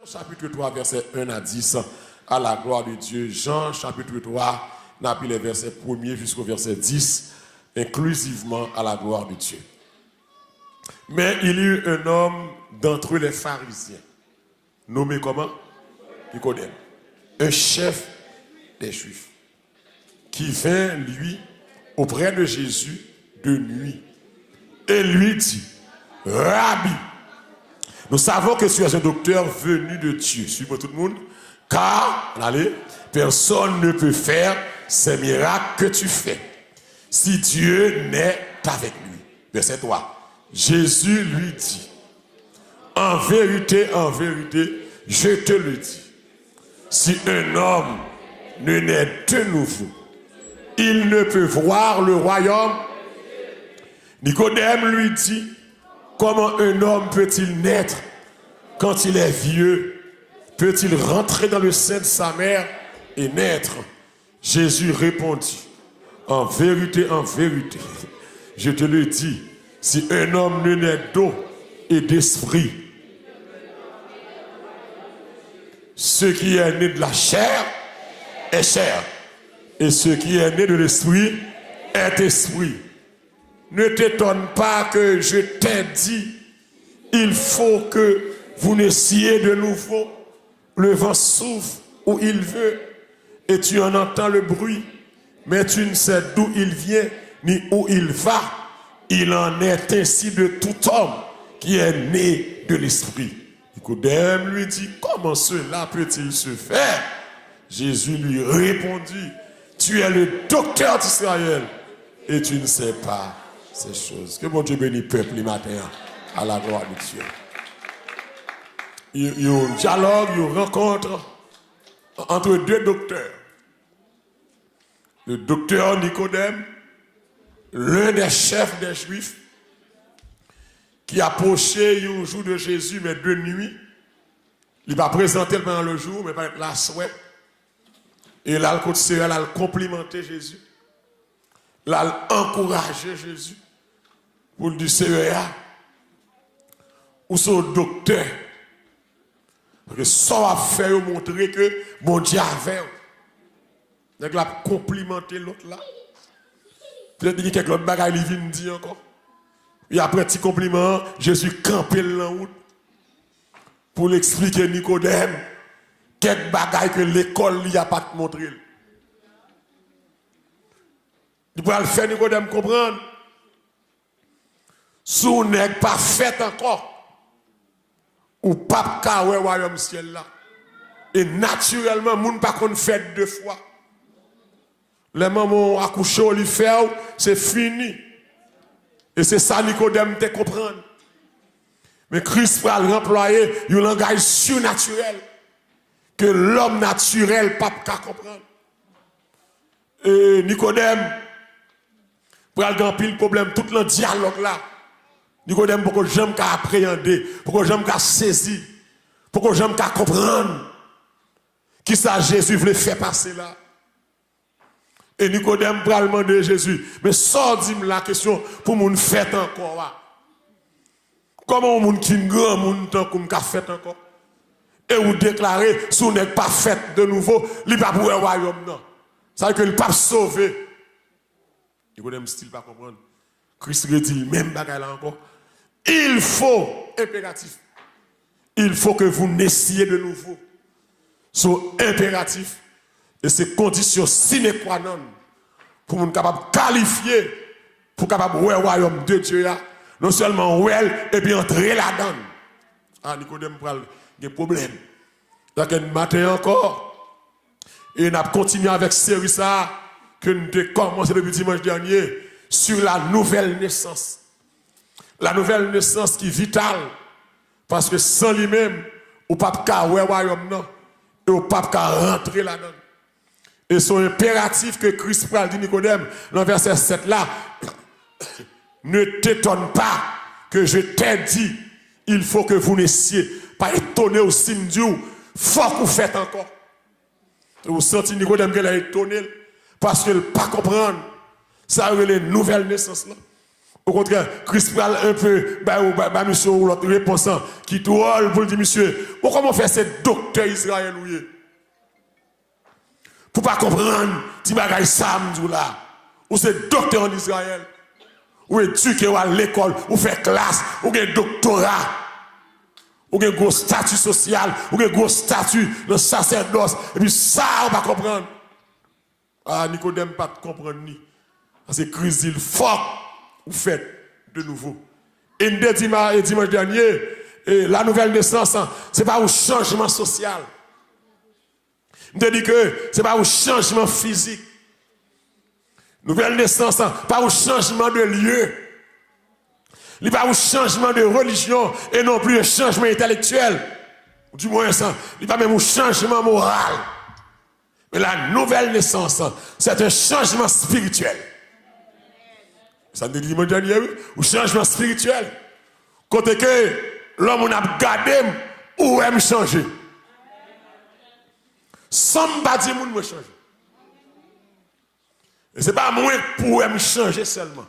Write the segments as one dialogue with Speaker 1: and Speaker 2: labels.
Speaker 1: Chapitre 3, verset 1 à 10, à la gloire de Dieu. Jean, chapitre 3, n'a pris les versets 1er jusqu'au verset 10, inclusivement à la gloire de Dieu. Mais il y eut un homme d'entre les pharisiens, nommé comment? Nicodème, un chef des Juifs, qui vint, lui, auprès de Jésus de nuit, et lui dit, Rabbi, nous savons que tu es un docteur venu de Dieu. Suivez tout le monde. Car, allez, personne ne peut faire ces miracles que tu fais si Dieu n'est avec lui. Verset 3. Jésus lui dit, en vérité, je te le dis, si un homme ne naît de nouveau, il ne peut voir le royaume. Nicodème lui dit, comment un homme peut-il naître quand il est vieux? Peut-il rentrer dans le sein de sa mère et naître? Jésus répondit, en vérité, je te le dis, si un homme ne naît d'eau et d'esprit, ce qui est né de la chair est chair, et ce qui est né de l'esprit est esprit. Ne t'étonne pas que je t'ai dit, il faut que vous naissiez de nouveau. Le vent souffle où il veut et tu en entends le bruit, mais tu ne sais d'où il vient ni où il va. Il en est ainsi de tout homme qui est né de l'esprit. Nicodème lui dit, comment cela peut-il se faire? Jésus lui répondit, tu es le docteur d'Israël et tu ne sais pas ces choses. Que mon Dieu bénisse le peuple le matin à la gloire de Dieu. Il y a un dialogue, il y a une rencontre entre deux docteurs. Le docteur Nicodème, l'un des chefs des Juifs, qui approchait un jour de Jésus, mais de nuit. Il va présenter pendant le jour, mais pas la souhait. Et là, il a complimenté Jésus. Là, il a encouragé Jésus. Pour le dire, Seigneur, ou son docteur. Parce que ça va faire montrer que mon Dieu avait. Donc, il a complimenté l'autre là. Peut-être qu'il y a quelques bagages qui viennent dire encore. Et après petit compliment, Jésus campé la route pour l'expliquer à Nicodème quelques bagages que l'école n'y a pas montré. Il peut le faire Nicodème comprendre. Si on n'est pas fait encore, ou pas qu'à ouais royaume ciel là. Et naturellement, moun pas qu'on fait deux fois. Les mamans accouchent au lit c'est fini. Et c'est ça Nicodème te comprendre. Mais Christ va employer un langage surnaturel que l'homme naturel pas qu'à comprendre. Et Nicodème pour aller pile problème tout le dialogue là. Nicodème pour que j'aime qu'à appréhender, pour que j'aime qu'à saisir, pour que j'aime qu'à comprendre qui ça Jésus voulait faire passer là. Et Nicodème pour demander Jésus, mais sort dis-moi la question pour mon fait encore là. Comment mon qui grand moun tant comme qu'a fait encore? Et vous déclarer si on n'est pas fait de nouveau, il pas pour le royaume non. Ça veut dire que le pape sauvé. Nicodème style pas comprendre. Christ dit même bagaille là encore. Il faut, impératif, il faut que vous naissiez de nouveau. C'est impératif. Et c'est condition sine qua non pour nous capable qualifier, pour capable voir le royaume de Dieu là. Non seulement well et puis entrer là-dedans. Ah, Nicodème pral des problèmes. Donc, un matin encore, et nous avons continué avec série ça que nous avons commencé depuis dimanche dernier sur la nouvelle naissance. La nouvelle naissance qui est vitale. Parce que sans lui-même, au pape ka ouais royaume non, et au pape ka rentrer là-dedans. Et c'est impératif que Christ pral dit Nicodème, dans verset 7 là, ne t'étonne pas que je t'ai dit, il faut que vous naissiez. Pas étonné au signe Dieu, faut que vous faites encore. Et vous sentez Nicodème qu'elle a étonné parce qu'elle ne pas comprendre. Ça a les nouvelles naissances là. Au contraire, Christ parle un peu, monsieur, ou l'autre réponse, qui tourne pour dire, monsieur, comment faire ces docteurs Israël, oui? Pour pas comprendre, si bagaille Sam, là, ou c'est docteur en Israël, ou éduqué à l'école, ou fait classe, ou un doctorat, ou un gros statut social, ou un gros statut de sacerdoce, et puis ça, on va comprendre. Ah, Nicodème, pas comprendre ni. Parce que Christ dit, fort. Vous faites de nouveau. Et dimanche dernier, la nouvelle naissance, ce n'est pas un changement social. Je dis que ce n'est pas un changement physique. Nouvelle naissance, pas un changement de lieu. Ce n'est pas un changement de religion et non plus un changement intellectuel. Du moins, ce n'est pas même un changement moral. Mais la nouvelle naissance, c'est un changement spirituel. Ça me dit dimanche dernier, ou changement spirituel. Côté que l'homme on a gardé ou aime changer. Sans pas dire moun me changer. Et c'est pas moi pour aime changer seulement.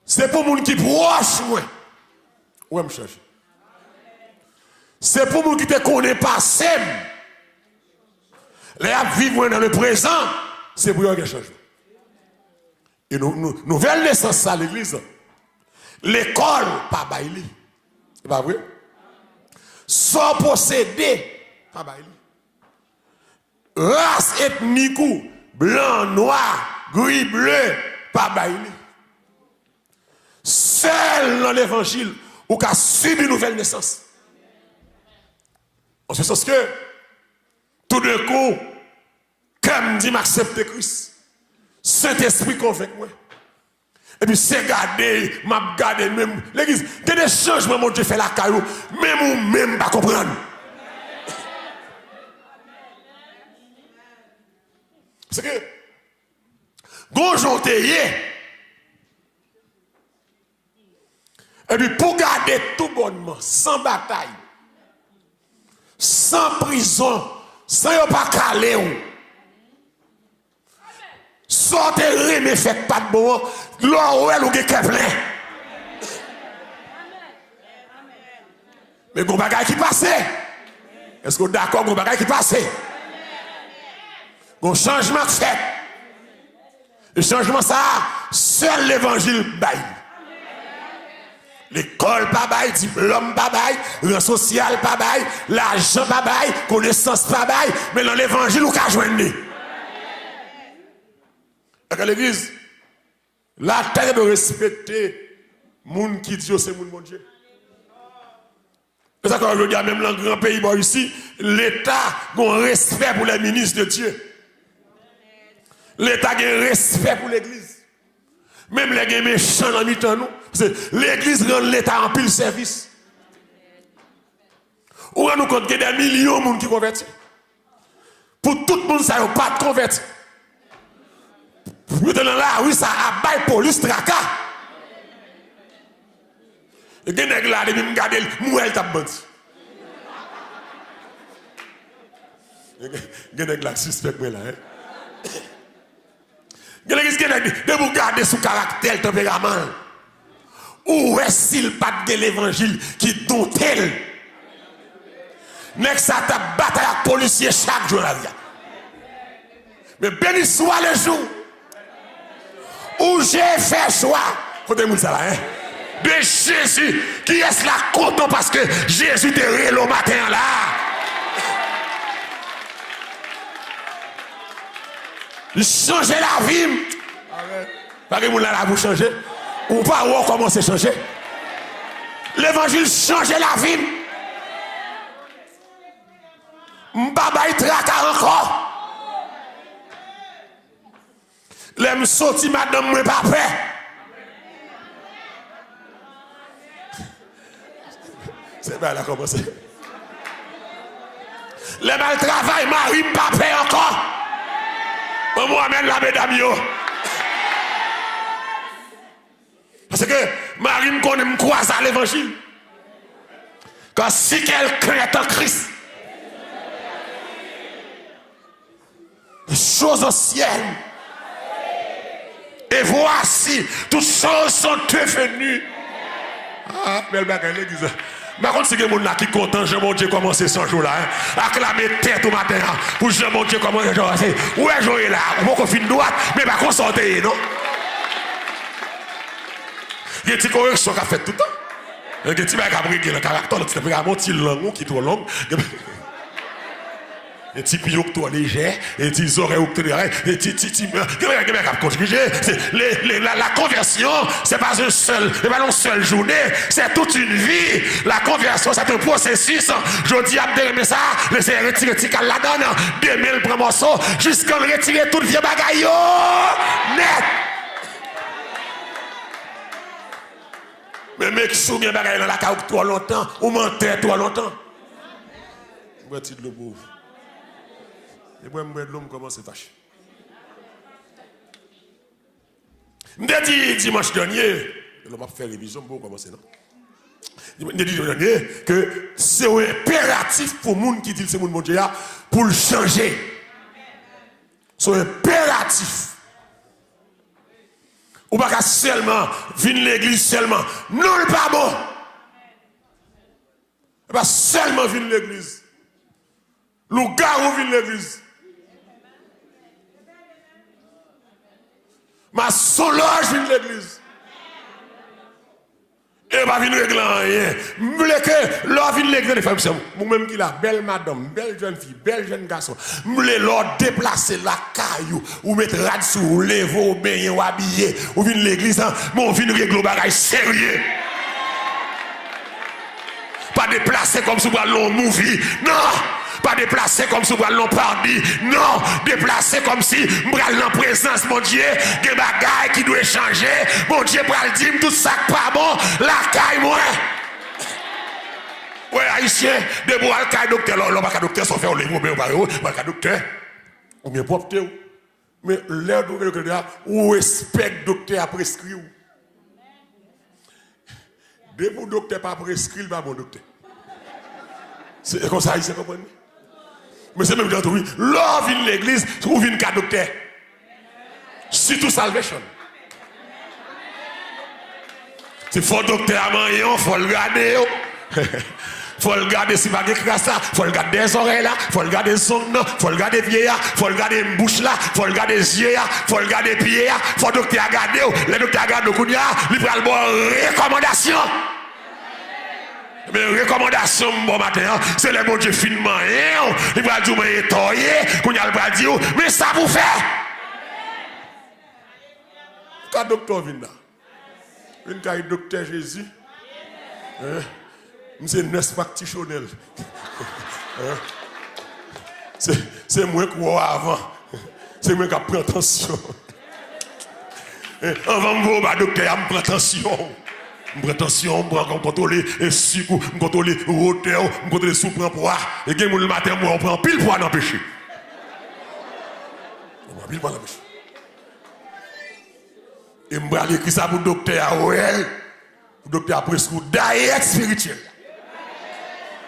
Speaker 1: C'est pour moun qui proche moi ou aime changer. C'est pour moun qui te connaît pas sem. Les vivre dans le présent, c'est pour eux qui changent. Et nouvelle naissance à l'église. L'école, pas baili. C'est pas vrai? Sans posséder, pas baili. Race ethnique, blanc, noir, gris, bleu, pas baili. Seul dans l'évangile, ou qu'a subi une nouvelle naissance. En ce sens que, tout d'un coup, comme dit m'accepte Christ. Saint-Esprit convainc moi. Et puis c'est garder, m'a gardé même. L'église, il y a des changements mon Dieu fait la caillou, même ou même pas comprendre. C'est que, gonjon et puis pour garder tout bonnement, sans bataille, sans prison, sans y'a pas calé ou. Sortez mais faites pas de bon, l'or ou qu'est plein. Mais gon bagay qui passe. Est-ce que vous êtes d'accord gon bagay qui passe? Gon changement fait. Le changement ça, seul l'évangile baille. L'école pas baille, diplôme pas baille, le social pas baille, l'argent pas baille, connaissance pas baille, mais dans l'évangile ou qu'a joindre. L'église, la terre de respecter moun qui dit c'est moun mon Dieu. C'est ça qu'on regarde même dans le grand pays ici, l'État a un respect pour les ministres de Dieu. L'État a un respect pour l'église. Même les méchants dans mi-temps nous, l'église rend l'État en pile service. On rend nous compte qu'il y a des millions de monde qui convertissent. Pour tout le monde, ça n'a pas de converti. Vous êtes là, oui, ça a bail police traka. Et des nègres là, ils me regardent, mouel t'a bandi. Des nègres là, suspect moi là. Des nègres, de vous garder sous caractère, tempérament. Où est-ce pas de l'évangile qui dont elle? Nègre ça t'a bataille avec policier chaque jour la vie. Mais béni soit le jour où j'ai fait choix, écoutez-moi ça là, hein, de Jésus, qui est là content parce que Jésus te réel au matin là. Il change la vie. Pas que vous là vous changer. Ou pas ou commencer à changer. L'évangile change la vie. M'baba il traka encore. L'aime sorti madame moi pas fait. C'est bien là commencer. Les mal travail Marie pas fait encore. Maman amène la mesdames yo. Parce que Marie me connaît me croise à l'évangile. Quand si quelqu'un est en Christ, les choses anciennes Et voici, toutes choses sont devenues. Ah, belle bagarre, l'église. Par contre, si quelqu'un qui est content, je mon Dieu commencer 100 jours là. Acclamer tête au matin. Pour je mon Dieu commencer. Où est joué là? On va finir droite, mais pas qu'on sorte, non? Il y a une petite correction qu'a fait tout le temps. Il y a une petite bagarre qui a le caractère, il y a un petit langue qui est trop long. Et petit pied qui est léger, et petits oreilles qui sont la conversion, c'est pas une seule journée, c'est toute une vie. La conversion, c'est un processus. Je dis à me ça, laissez retirer Tikal la donne, 2000 prend morceau, jusqu'à retirer toute vieux bagaille net. Mais mec, sous bien bagaille dans la caille trop longtemps, ou mentait trop longtemps. Où est-il le pauvre? Et moi, je l'homme commence à fâcher. Je dit dimanche dernier, on va faire révision pour commencer, non? Je dit dimanche dernier que c'est impératif pour les gens qui disent que c'est mon Dieu pour le changer. C'est impératif. Ou pas seulement venir l'église seulement. Non, le pas bon. Pas seulement venir l'église. Le gars ou vient l'église. Ma solange vient l'église. Et pas venir régler rien. Je voulais que l'on vienne l'église, les femmes, c'est moi-même qui la belle madame, belle jeune fille, belle jeune garçon. Je voulais l'on déplacer la caillou, ou mettre rad sous, ou lever, ou baigner, ou habiller, ou venir l'église, mais on vient régler le bagage sérieux. Pas déplacer comme si on allait en movie. Non! Pas déplacer comme si on allait en party. Non! Déplacer comme si on allait en présence, mon Dieu. Des bagailles qui doivent changer. Mon Dieu, pour le dire, tout ça pas bon. La caille, moi. Ouais, haïtien, de bois, le caille docteur. Là, pas docteur, sans faire le livre, mais pas docteur. Ou bien propre. Mais l'air de docteur, ou respecte docteur à prescrire. Dès que le docteur pas prescrit, il va bon docteur. C'est comme ça, il s'est compris. Mais c'est même dans oui. L'on vient l'église, ou vient qu'à docteur. Surtout salvation. C'est fort docteur à manger, il faut le garder. Faut le garder si pas de crasse là, faut le garder des oreilles là, faut le garder son là, faut le garder pied là, faut le garder bouche là, faut le garder yeux là, faut le garder pied là, faut le docteur garder, le docteur garde le kounya, il prend le bon recommandation. Mais recommandation bon matin, c'est le bon Dieu finement, il va dire mais étoyé, kounya va dire mais ça vous fait. Quand docteur vient là, une cas docteur Jésus. C'est nurse practitioner. C'est moi qui vois avant. C'est moi qui prends attention. Avant de voir le docteur, je prends attention. Je prends attention, je contrôler le sucre, je contrôler le hauteur, je contrôler le sous-prend poids. Et le matin, on prend pile poids dans le péché. On prend pile poids dans le péché. Et je vais écrire ça pour le docteur. Le docteur a presque diète spirituelle.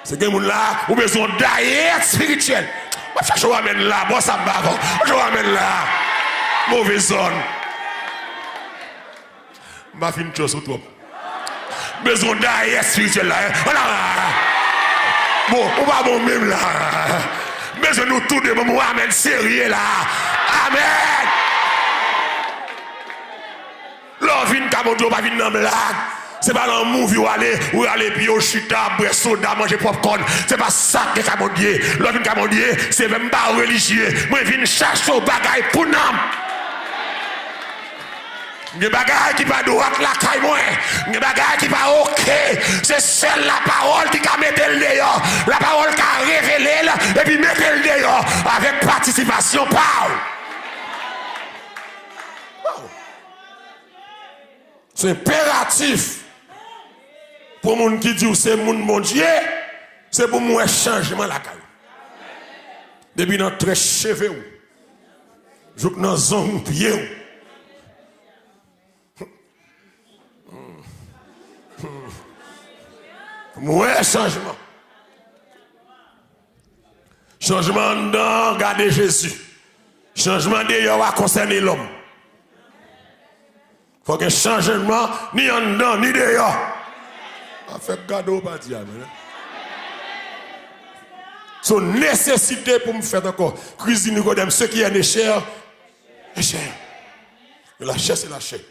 Speaker 1: C'est que les gens là, ont besoin d'aide spirituelle. Je vous ramène là, moi ça me va. Je vous ramène là. Mauvaise zone. Je vais finir une chose sur toi. Besoin d'aide spirituelle là. Bon, on va bon même là. Besoin de nous tous de nous ramène sérieux là. Amen. L'on vient comme Dieu, pas venir dans blague. C'est pas dans le movie où aller puis au chita, boire soda, manger popcorn. C'est pas ça que Camondier. L'homme Camondier, c'est même pas religieux. Moi, je viens chercher au bagaille pour nous. Des bagailles qui pas droite la caille moi. Des bagailles qui pas ok. C'est seule la parole qui a mettre le dehors. La parole qui a révélé et puis mettre le dehors avec participation par. C'est impératif. Pour les gens qui disent c'est mon Dieu, c'est pour moi changement la caille. Depuis notre cheveux, jusqu'à nos ongles pieds. Moi changement. Changement dans regarder Jésus. Changement d'ailleurs à concerner l'homme. faut qu'il y ait un changement, ni en dedans, ni dehors. On fait garder au parti. Son nécessité pour me faire encore. Cuisine Nicodème, ce qui est né cher, est cher. La chair, c'est la chair.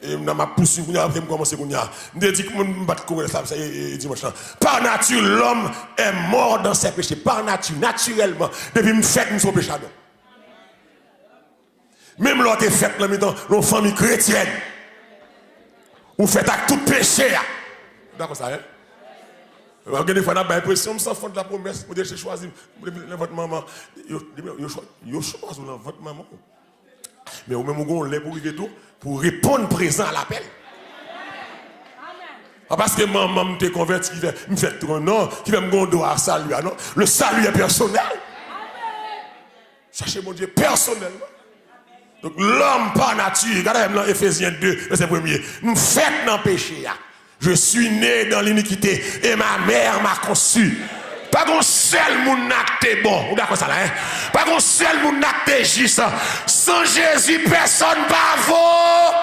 Speaker 1: Et je m'a poussé, je commence à dire, je dis que je me bats courir ça dimanche. Par nature, l'homme est mort dans ses péchés. Par nature, naturellement. Depuis que je fais, je suis péchador. Même l'autre est fait, dans famille chrétienne. Vous faites avec tout péché. D'accord, ça, hein? Vous avez des fois, on a l'impression, sans fond de la promesse, vous avez choisi votre maman. Vous choisi votre maman. Mais au même moment, on l'a pour tout, pour répondre présent à l'appel. Parce que maman me converti, qui me fait tout non, qui va me gondor à salut. Non? Le salut est personnel. Cherchez mon Dieu personnellement. Donc l'homme par nature, regardez dans Ephésiens 2, verset 1er, nous faites dans le péché. Je suis né dans l'iniquité et ma mère m'a conçu. Pas qu'on seul moun nakte bon, ou d'accord ça là, hein? Pas qu'on seul moun nakte juste. Sans Jésus, personne pas vaut.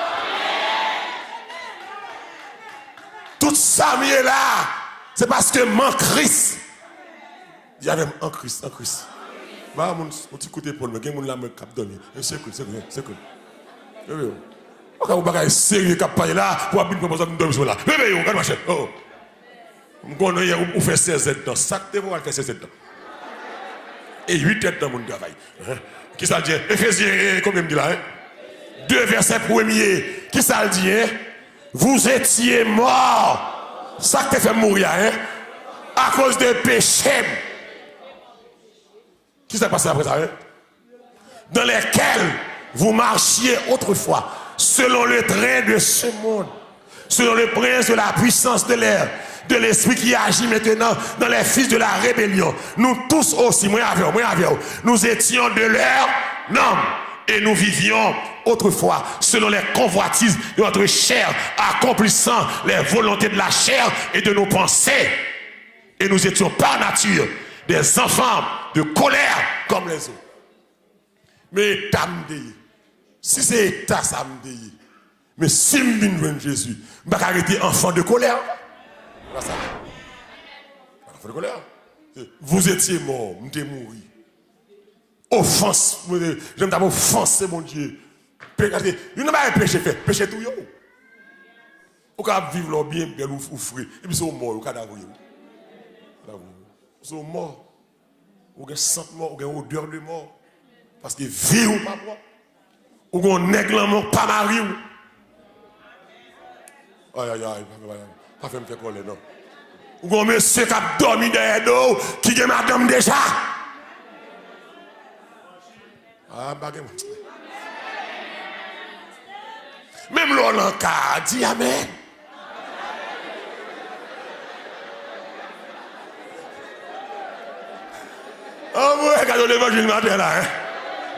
Speaker 1: Tout ça mieux là, c'est parce que mon Christ. Il y avait un Christ, un Christ. Bah mon petit côté pour me, gen moun la me cap donner. C'est cool, c'est cool, c'est cool. Vous avez sérieux qui a là pour abîmer pour que nous dormions là. Réveillez-vous, regardez ma chaîne. Oh. Vous faites 16 ans. Ça que vous faites 16 ans. Et 8 ans dans mon travail. Qui ça dit? Ephésiens, combien dit là? 2 versets premiers. Qui ça dit? Vous étiez morts. Ça que tu fait mourir. À cause des péchés. Qui s'est passé après ça? Dans lesquels vous marchiez autrefois. Selon le train de ce monde, selon le prince de la puissance de l'air, de l'esprit qui agit maintenant dans les fils de la rébellion. Nous tous aussi, moi avec vous, nous étions de leur nom et nous vivions autrefois selon les convoitises de notre chair, accomplissant les volontés de la chair et de nos pensées. Et nous étions par nature des enfants de colère comme les autres. Mais si c'est état, ça me dit. Mais si je viens de Jésus, je ne vais pas arrêter enfant de colère. Voilà ça. Enfant de colère. Vous étiez mort, vous étiez mort. Offense, j'aime d'abord offenser mon Dieu. Vous n'avez pas péché fait, péché tout. Vous pouvez vivre bien, bien ou frais. Et puis vous êtes mort, vous pouvez vous êtes mort. Vous avez sang mort, vous avez odeur de mort. Parce que vie ou pas mort. Ou qu'on nègre pas marié. Aïe, aïe, aïe, pas fait me faire coller, non. Ou qu'on monsieur qui a dormi derrière nous, qui est madame déjà. Ah, baguette. Même l'on en cas, dit amen. Oh, vous regardez l'évangile matin là, hein.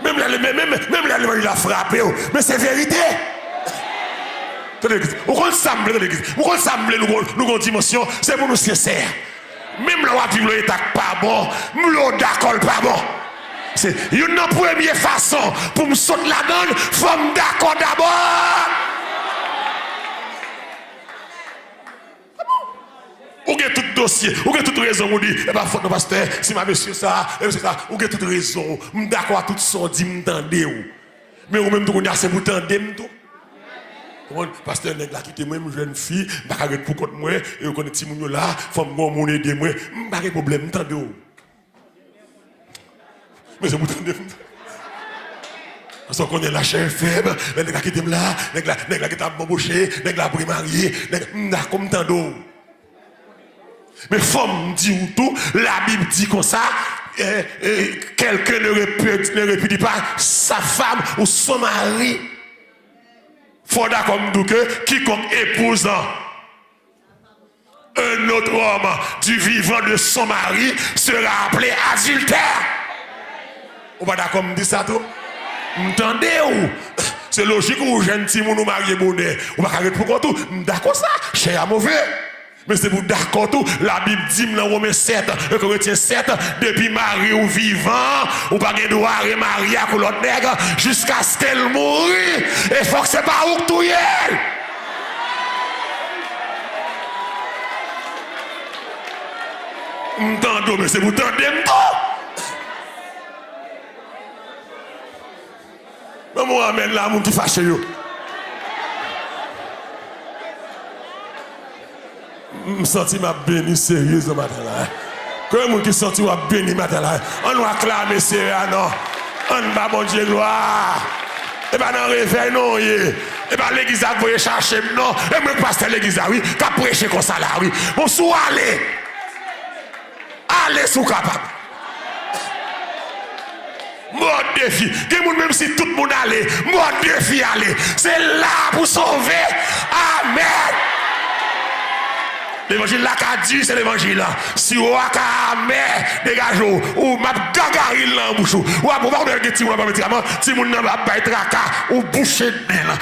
Speaker 1: Même l'évangile a frappé, mais c'est vérité. Vous ressemblez de l'église. Vous ressemblez nous avons dimension, c'est pour nous sincères. Même là où vivre l'état pas bon, nous d'accord pas bon. C'est une première façon pour me sauter la donne, faut me d'accord d'abord. Ou avez tout dossier, ou avez toute raison, vous dites, eh bien, faut pasteur, si ma monsieur ça, ou avez toute raison, je d'accord à tout ça, dit, m'entendez ou. Mais ou même tout, c'est pour t'entendre tout. Pasteur, nèg la quitté moi, jeune fille, je vais pour contre moi, et vous connaissez petit là, faut me aider moi, pas de problème, m'entendez ou. Mais c'est pour t'entendre. Parce qu'on connaît la chair faible, nèg la quitté là, nèg la qui t'a embauché, nèg la pris marié, d'accord, m'entendez. Mais faut me dire tout, la Bible dit comme ça, quelqu'un ne répudie pas sa femme ou son mari. Faut d'accord me dire que quiconque épousant un autre homme du vivant de son mari sera appelé adultère. Ou pas d'accord me dire ça tout? M'entendez ou? C'est logique ou jeune petit moun ou marié bonnet. Ou pas arrêter pour tout? D'accord ça, cher à mauvais. Mais c'est pour d'accord tout. La Bible dit dans Romains 7, Corinthiens 7, depuis Marie ou vivant, ou pas de droit à remarier avec l'autre nègre, jusqu'à ce qu'elle mourit. Et faut que c'est pas où tout y est. M'tendons, mais c'est pour tendre tout. Mais moi, amène là, mon qui fâche yo. Je sens ma béni sérieuse matin là. Comment qui senti ma béni matin là? On va acclamer sérieux non. On va bon Dieu gloire. Et pas dans réveil non et pas l'église à vous chercher non. Et moi pasteur l'église oui, qu'a prêcher comme ça là oui. Bon sou aller. Allez sous capable. Mon défi, même si tout le monde allait, mon défi aller. C'est là pour sauver. Amen. L'évangile là qu'a dit, c'est l'évangile là. Si on a qu'à dégage ou m'a gagaril là en bouche ou à pouvoir me dire ti on va médicament, ti moun nan va bay traka ou boucher là.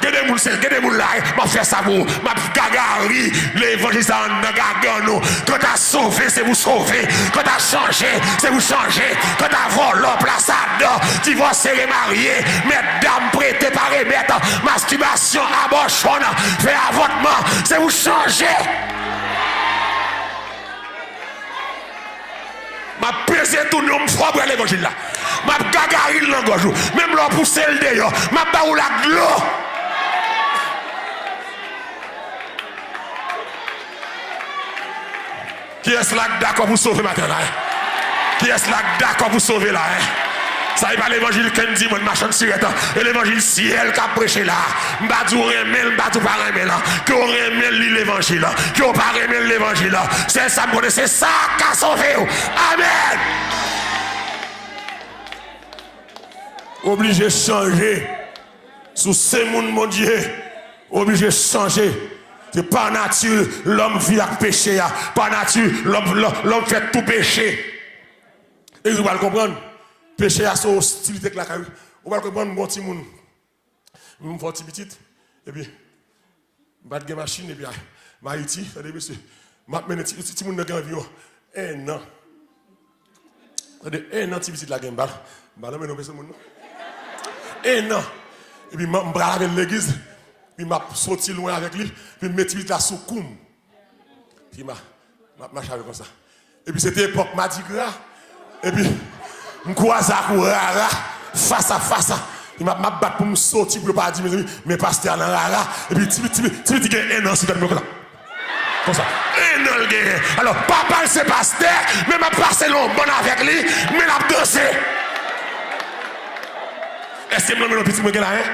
Speaker 1: Gade moun là, m'a fait ça pour m'a gagari l'évangile ça en gagan nous. Quand t'as sauvé, c'est vous sauver. Quand t'as changé, c'est vous changer. Quand t'as volé place à dedans, divorcé et marié, mesdames prêtées par remettre, masturbation, abortion, fait avortement, c'est vous changer. M'a pesé tout nous froid pour l'évangile là. M'a gagari l'angorge. Même là pousser le dehors, m'a pas ou la gloire. Qui est-ce là d'accord pour sauver maintenant? Qui est-ce là d'accord pour sauver là? Ça n'est pas l'évangile qui dit, mon machin sur et l'évangile ciel qui a prêché là. M'badou remel, m'badou pas remel là. Que on remel l'évangile là. Que on pas remel l'évangile là. C'est ça, c'est ça qui a sauvé. Amen. Obligé de changer. Sous ces mondes, mon Dieu. Obligé de changer. C'est par nature, l'homme vit avec péché. Par nature, l'homme fait tout péché. Et vous allez comprendre. Péché a son hostilité avec la carrure. Vous allez comprendre, mon petit monde. Je me fais un petit et puis, je vais machine, et puis, Haïti, c'est-à-dire, monsieur, je vais mettre un petit monde dans environ 1 an. C'est-à-dire, 1 an, petit petit la game, je vais mettre un 1 an. Et puis, je vais avec l'église. Puis m'a sorti loin avec lui, puis mettre la sous coum. Puis m'a marché comme ça. Et puis c'était époque Mardi Gras. Et puis me croise à rara face à face. Il m'a battu pour me sortir pour pas dire mais pasteur dans rara. Et puis tu dis 1 an si tu comme ça. 1 an le gagné. Alors papa c'est pasteur, mais m'a passé long bon avec lui, mais l'a dansé. Est-ce que me petit me là hein?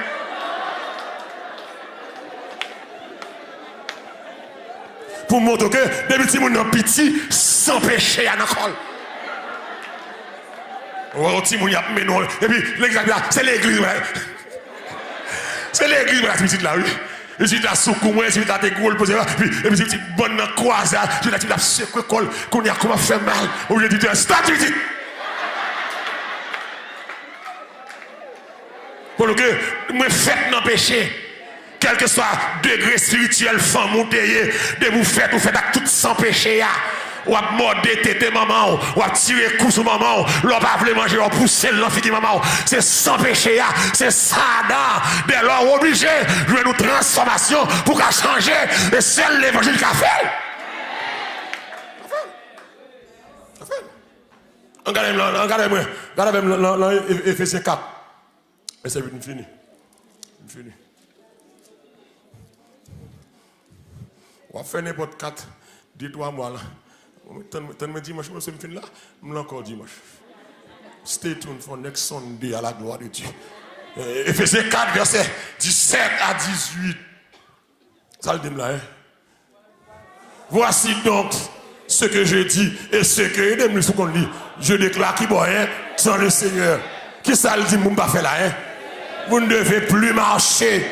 Speaker 1: Pour montrer que des petits gens petit sans péché à l'école. Oh, petit moun y a menon. Et puis l'exemple là, c'est l'église. C'est l'église la petite là, oui. Et puis la soukou moi, si tu as des gros posé là, puis et puis tu bonne dans croisade, tu as secoué col, qu'on y a comment faire mal. Au lieu de dire statue. Pour que moi faites dans péché. Quel que soit degré spirituel, femme ou déyé, de vous faites avec tout sans péché. Ou à morder tété maman, ou à tirer coup sur maman, l'on va vouloir manger, ou pousser l'enfant maman. C'est sans péché, c'est ça. Dès lors, obligé de jouer une transformation pour qu'à changer. Et seul l'évangile qu'a fait. Regardez-moi, Ephésiens 4. Et c'est fini. Fini. On va faire n'importe 4, 2-3 mois là. Tant me dimanche, je suis fini là, je suis encore dimanche. Stay tuned for next Sunday à la gloire de Dieu. Ephésiens 4, verset 17 à 18. Ça le dit là, hein? Voici donc ce que je dis et ce que je déclare qui boit hein, sans le Seigneur. Qui ça le dit, vous ne pas faire là, hein? Vous ne devez plus marcher.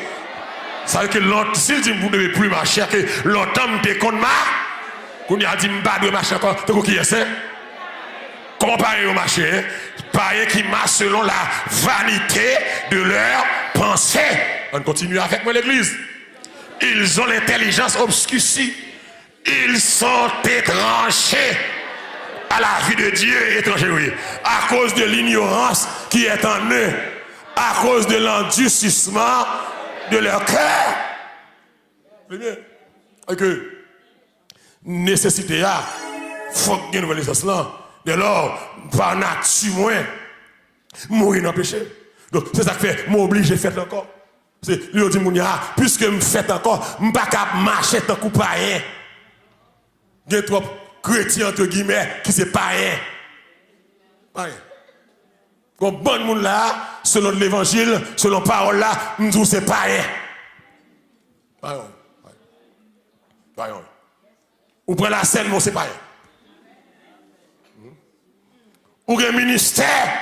Speaker 1: Ça veut dire que s'il dit vous ne devez plus marcher, que longtemps vous êtes contre moi, vous a dit que vous ne marcher encore, c'est qui est ça? Comment pareil au marché? Pareil qui marche selon la vanité de leur pensée. On continue avec moi l'église. Ils ont l'intelligence obscurcie. Ils sont étrangers à la vie de Dieu, étrangers, oui, à cause de l'ignorance qui est en eux, à cause de l'endurcissement de leur cœur. C'est bien. Et que nécessité, il faut qu'il y ait une nouvelle naissance là. Dès lors, par nature, moins, mourir dans le péché. Donc, c'est ça qui fait, m'oblige à faire encore. C'est, lui, dit, puisque je fais encore, je ne peux pas marcher tant que païen. Il y a trop chrétiens, entre guillemets, qui sont païens. Païens. Comme bon monde là, selon l'évangile, selon la parole là, nous disons c'est païen. Païen. Païen. Ou prend la scène, moi c'est païen. Ou un ministère,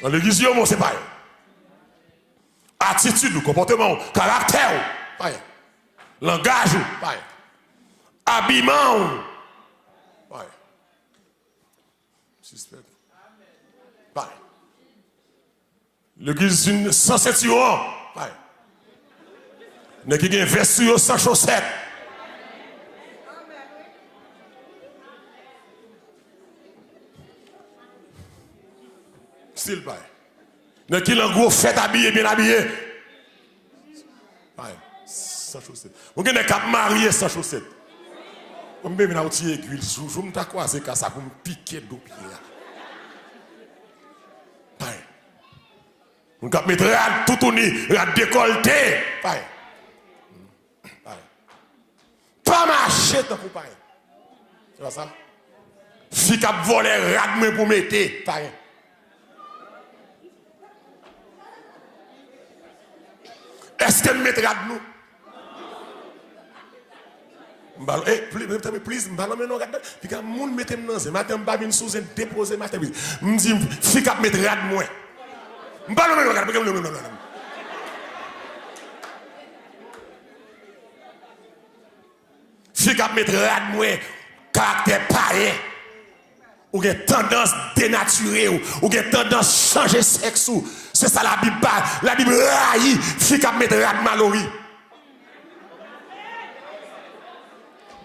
Speaker 1: dans l'église, moi c'est païen. Attitude, comportement, caractère, païen. Langage, païen. Habillement, païen. Suspect. Païen. L'église sans ceinturon, païen. N'est qui a un vesture sans chaussettes. Style païen. N'est qui a un gros fête habillé, bien habillé. Païen. Sans chaussettes. Vous avez des cap mariés sans chaussettes. Je vais me mettre aiguille, je vais me croiser ça pour me piquer d'eau. Païen. On va mettre tout uni, décolleté. Païen. Pas marcher tant pour païen. C'est pas ça? Si tu as volé radme pour mettre, païen. Est-ce que je mets radme? Please, je vais non regarder. Puis quand moun mette dans ce matin, je vais sous un déposer matin. Je me dis, si tu as mettre radme. Je vais non regarder. Si tu as mettre radme, caractère païen. Ou une tendance dénaturée, ou une tendance changer sexe. C'est ça la Bible. La Bible raille, si tu as mettre radme malori.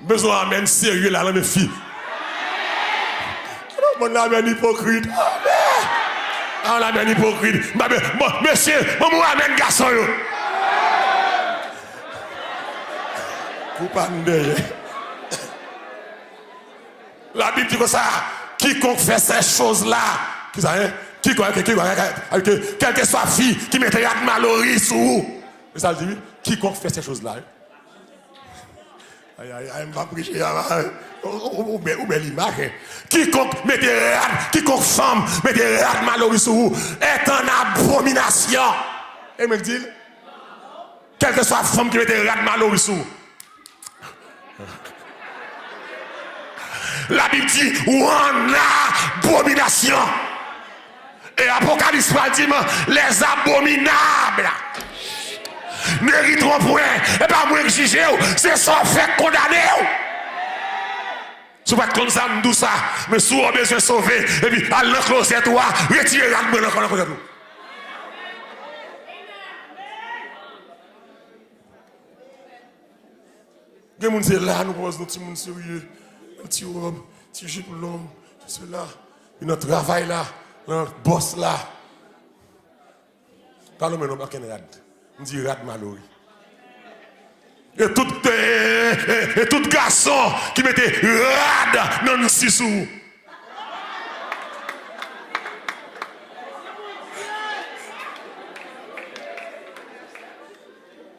Speaker 1: Besoin d'amène sérieux là, mes filles. On amène hypocrite. On amène hypocrite. Monsieur, on amène garçon. La Bible dit que ça, quiconque fait ces choses-là, quelle que soit fille qui mettrait de malheureuse sur vous. Ça dit, quiconque fait ces choses-là. Aïe, aïe, je vais prêcher. Ou belle image. Quiconque mettrait quiconque femme mettrait de malheureuse sur vous est en abomination. Et me dit, quelle que soit femme qui mettrait de malheureuse sur vous. La Bible dit, ou en abomination. Et Apocalypse dit, les abominables n'hériteront point. Et pas moi qui juge, c'est ça fait condamner. Si vous êtes comme ça, nous ça, mais si vous avez besoin de sauver, et puis à l'encloser toi, retirez la main dans le nous. Les gens sont là, nous posons nos petits gens sérieux. Petit homme, petit jupe l'homme, tout cela. Notre travail là, notre boss là. Parlons maintenant de Ken Rad. On dit Rad Mallory. Et tout garçon qui mettait Rad dans le sissou.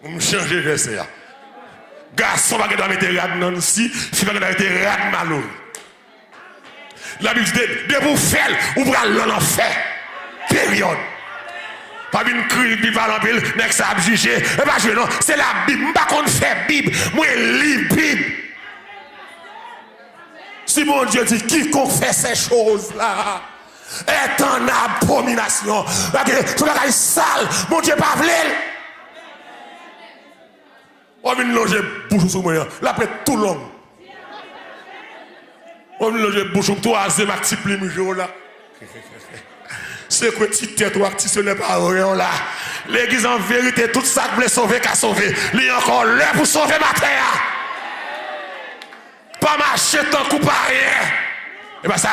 Speaker 1: On me change de ça. Garçon va mettre rad dans si, si va mettre rad malheureux. La Bible dit de vous faire ou pour l'enfer. Période. Pas une cri qui va l'empile, n'est-ce ça a jugé. Et pas je non, c'est la Bible. Pas qu'on fait Bible, moi lis Bible. Si mon Dieu dit quiconque fait ces choses-là est en abomination. Tu vas sale, mon Dieu pas voulu. On vient loger bouche sur moi, là après tout l'homme. On vient loger bouche sur toi, c'est ma petite plume là. c'est que tu tête ou tu se lève pas rien là. L'église en vérité, tout ça que voulait sauver qu'à sauver. Il y a encore l'heure pour sauver ma terre. Pas marcher tant coup par rien. Et bien ça,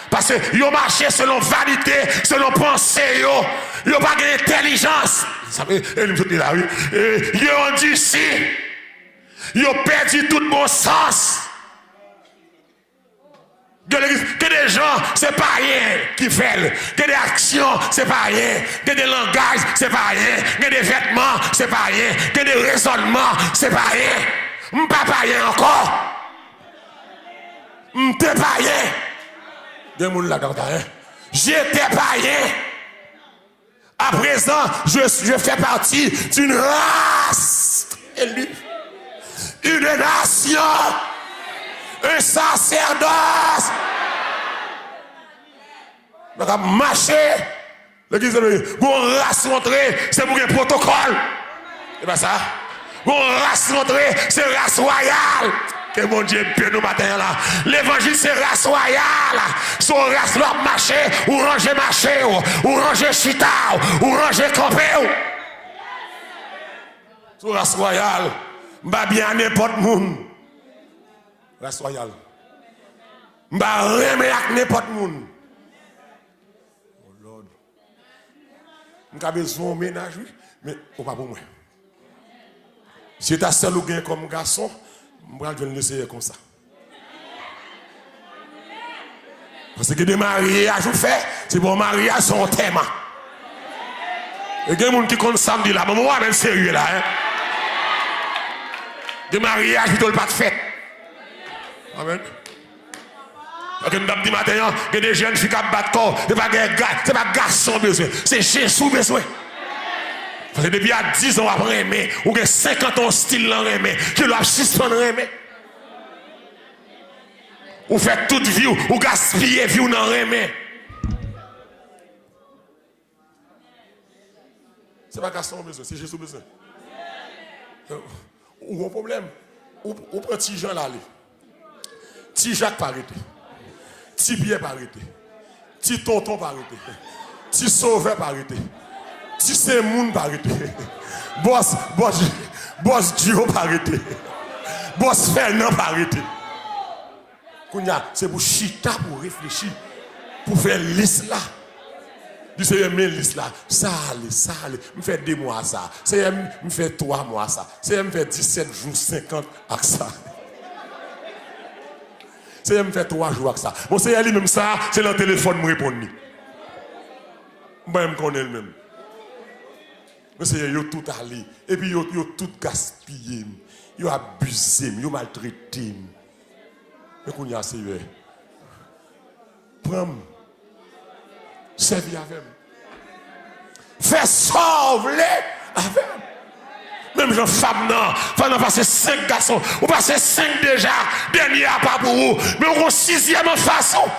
Speaker 1: parce que yo marché selon vanité, selon pensée, yo pas d'intelligence. Ça veut dire là, oui. Yo ont dit si. Yo perdu tout bon sens. Que des gens, c'est pas rien qui fait. Que des actions, c'est pas rien. Que des langages, c'est pas rien. Que des vêtements, c'est pas rien. Que des raisonnements, c'est pas rien. M'pas pas rien encore. M'te pas rien. Des gens là dans rien. J'étais pas rien. À présent, je fais partie d'une race élue. Une nation. Un sacerdoce. Donc, à marcher, l'église de bon race rentrée, c'est pour un protocole. Et bien ça, bon race rentrée, c'est race royale. Que mon Dieu peut nous matin là. L'évangile c'est race royale. Son race doit marcher, ou ranger marcher, ou ranger chita, ou ranger campé. Son race royale, m'a bien n'importe monde. Race royale. M'a remet avec n'importe monde. Oh Lord. M'ka besoin de ménage, oui, mais pas pour moi. Si tu as seul ou bien comme garçon, je vais l'essayer comme ça. Parce que des mariages, vous faites, c'est pour mariage, son thème. Et il y a des gens qui comptent samedi là, mais moi, même sérieux là. Hein? Des mariages, ils ne pas de fête. Amen. Donc, nous matin, il y a des jeunes filles qui battent corps. Ce n'est pas garçon besoin, c'est Jésus besoin. Parce que depuis à 10 ans après, ou que 50 ans style dans remé, qui doit suspendre remé. Ou fait toute vie, ou gaspiller vie dans remé. C'est pas garçon besoin, c'est Jésus besoin. Ou un problème, ou prend petit Jean là, petit Jacques pas arrêté, petit Pierre pas arrêté, petit tonton pas arrêté, petit sauveur pas arrêté. Si c'est moun pas arrêté. Boss Dio pas arrêté. Boss Fernand pas arrêté. C'est pour chita, pour réfléchir, pour faire liste là. Du Seigneur, mais liste là. Ça allait. Me fait 2 mois ça. C'est me fait 3 mois ça. C'est me fait 17 jours 50 avec ça. C'est me fait 3 jours avec ça. Bon, c'est elle même ça, c'est le téléphone me répondre. Moi, je connais le même. Mais c'est yo tout allé. Et puis yo tout gaspillé. Yo abusé, yo maltraité. Mais qu'on y a c'est prends servi avec. Fais sauver avec. Même jean femme non, pendant passer 5 garçons, ou passer 5 déjà, dernier à pas pour vous, mais on 6e en façon.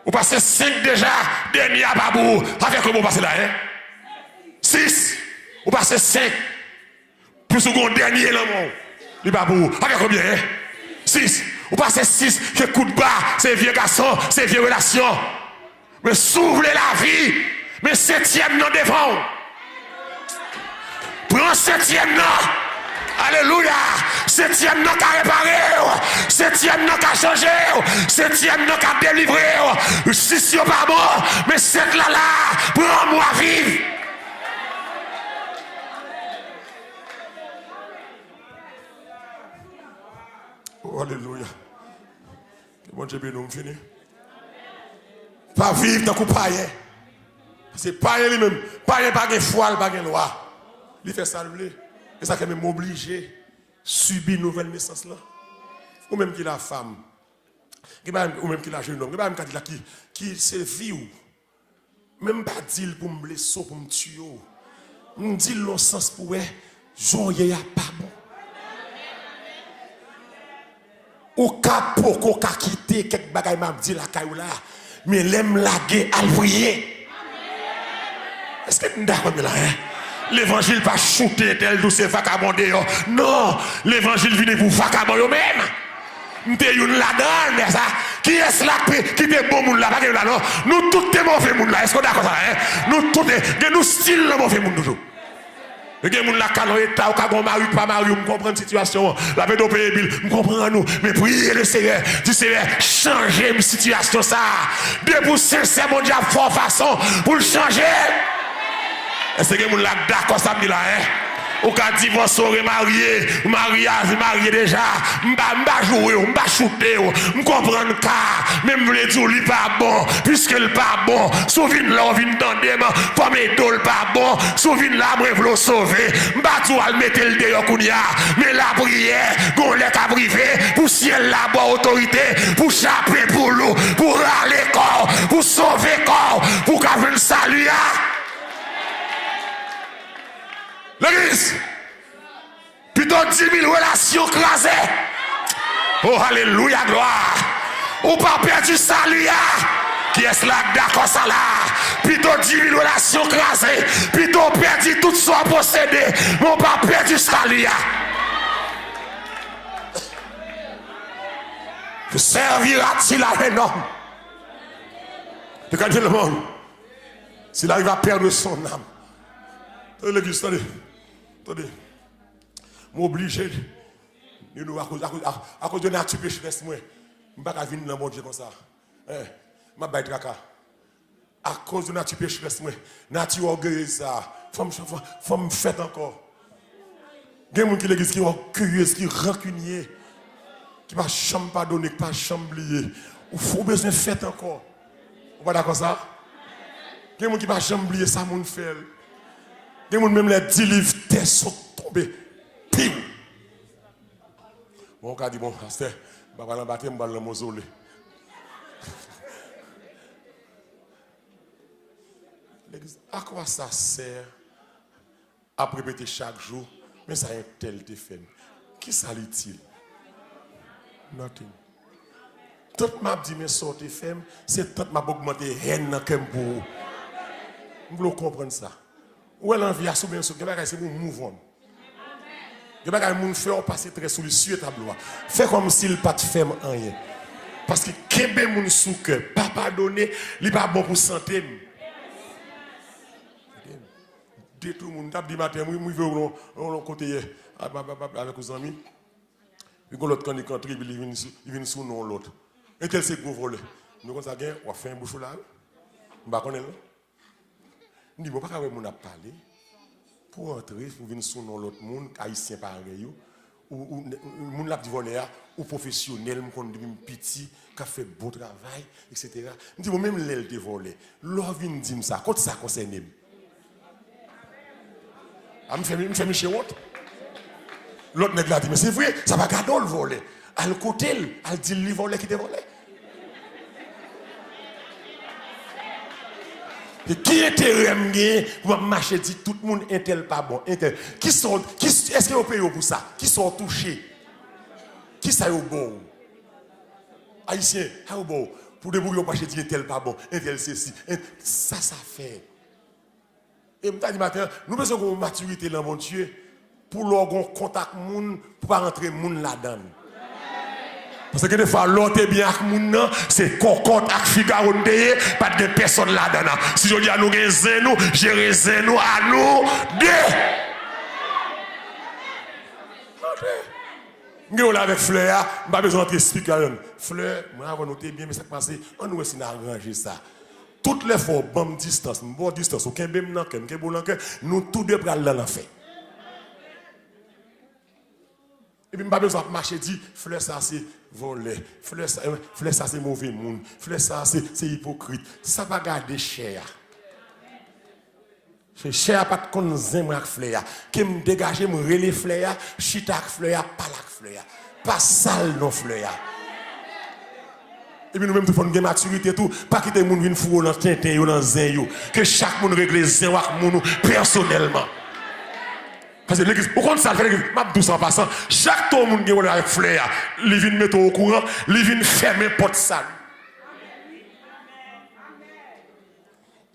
Speaker 1: Ou passer 5 déjà, dernier à pas pour vous. Avec comment passer là, hein? 6, ou passez 5, plus ou dernier là, il va pour avec combien? 6, ou passez 6, que coup de bas, c'est vieux garçon, c'est vieux relation. Mais s'ouvre la vie, mais 7e non devant. Prends 7e non. Alléluia. 7e non qu'a réparé. 7e non qu'a changé. 7e non qu'a délivré. 6 n'est pas bon, mais 7 là, prends-moi vivre. Oh, alléluia. Que bon Dieu nous finit. Pas vivre dans le païen. C'est païen lui-même. Païen pas de foi, pas de loi. Il fait ça, et ça quand même obligé subir une nouvelle naissance là. Ou même qui la femme. Ou même qui la jeune homme. Même qui c'est vie ou. Même pas dire pour me blesser, pour me tuer. Me dit le sens pour eux. J'en y a pas bon. Ou ka poko ka quitter quelque bagay m'a dit la caillou là mais l'aime laguer à prier. Est-ce que nous d'accord là hein? L'évangile pas shooter tel douce vagabondé non, l'évangile vient pour vagabond yo même. M'te une la donne ça Qui est-ce là qui est bon monde là? Pas que là, non. Nous tous des mauvais monde là. Est-ce qu'on est d'accord ça? Nous tous nous style le mauvais monde toujours. Et que moun la calon état ou ka gon mari pas mari, me comprendre situation. La vedo payer bill, me comprendre nous, mais prier le Seigneur, du Seigneur changer une situation ça. Debout sincère mon Dieu fort façon pour le changer. Est-ce que moun la d'accord ça me dit là hein? Ou ka divorce ou remarié, marié déjà, m'ba jouer, m'ba shooter, m'comprendre ka, même vle dire li pas bon, puisque le pas bon, souvin là vinn tandem, comme idole pas bon, souvin là moi vle sauver, m'ba tout al mettre le dehors kounya, mais la prière, gon let a privé, pour ciel la bonne autorité, pour chaper pour l'eau, pour aller corps, pour sauver corps, pour qu'a le salut. L'église, plutôt 10 000 relations crasées. Oh, alléluia, gloire. Ou pas perdu salut. Qui est là d'accord ça là? Plutôt 10 000 relations crasées. Plutôt perdu tout son possédé. Mais pas perdu salut. Que servira-t-il à un homme? Regardez le monde. S'il arrive à perdre son âme. L'église, attendez, m'oblige, à cause de la nature pécheresse, moi, je ne vais pas venir dans mon Dieu comme ça. Je ne vais pas à cause de la nature pécheresse, moi, nature orgueilleuse, faut me faire encore. Il y a des gens qui l'église qui sont orgueilleux, qui sont rancuniers, qui ne va jamais pardonner, qui ne va jamais oublier. Il faut besoin de faire encore. Vous êtes d'accord ça? Il y a des gens qui ne vont jamais oublier ça, mon frère. Il y a des gens même les 10 livres têtes sont tombés. Pim! Bon, on a dit, bon, pasteur, je vais aller battre, je vais aller mausolée. L'église, à quoi ça sert à répéter chaque jour, mais ça a un tel défait. Qui ça l'utile? Nothing. Tout m'a dit, mais sortez femme, c'est tout m'a augmenté haine dans le pour. Vous voulez comprendre ça? Ou elle envie à soumettre sur quelque chose, c'est pour mouvement. Il y a des gens qui font passer très sous le sujet tableau. Fait comme s'il pas de femme rien. Parce que kebe moun sou cœur, pas pardonner, il pas bon pour santé. Dès tout le monde t'a dit matin, moi je veux on côté avec os amis. Puis l'autre quand il contribue, il vient sous non l'autre. Et tel c'est gros voler. Nous comme ça gain, on fait un bouchon là. On va connaître. On dit, bon, pas qu'on a parlé pour entrer, pour venir sous l'autre monde, haïtien pareil, ou monde l'a dit voler, ou professionnel, qu'on dit petit, qui a fait beau travail, etc. On dit, bon, même l'aile de voler, l'or vient dire ça, quand ça concerne. Ah, me fait Michel Watt. L'autre nègre l'a dit, mais c'est vrai, ça va garder le voler. À le côté, elle dit le voler qui te volé. Et qui était remgé pour marcher dit tout le monde intel pas bon intel est-ce que vous payez pour ça qui sont touchés qui ça au bon haïtien au bon pour débrouiller au marché dit intel pas bon intel ceci ça fait et me dit matin nous besoin de maturité dans mon Dieu pour leur contact monde pour pas rentrer monde là-dedans. Parce que des fois, l'autre est bien avec moun, c'est cocotte avec Figaro, pas de personne là-dedans. Si je dis à nous, nous, gérer nous à nous, deux. Nous là avec Fleur, pas besoin de expliquer. Fleur, moi, avant nous, bien, mais ça passe, on nous essaie d'arranger ça. Toutes les fois, bonne distance, aucun bim, nous tous deux prenons l'enfer. Et puis, je n'ai pas besoin de marcher, dit, fleur ça c'est voler, fleur ça c'est mauvais monde, fleur ça c'est hypocrite. Ça va garder cher. C'est cher, pas de connaissance avec fleur. Qui me dégage, me relève fleur, chita avec fleur, pas avec fleur. Pas sale non fleur. Et puis nous-mêmes, nous faisons une maturité, tout, pas quitter les gens qui viennent fouiller dans le tintin ou dans le zin, que chaque monde règle les zin avec nous personnellement. Parce que l'église, au contraire, ça fait l'église, m'a douce en passant. Chaque tout le monde qui est avec fleur, il vient mettre au courant, il vient fermer porte salle.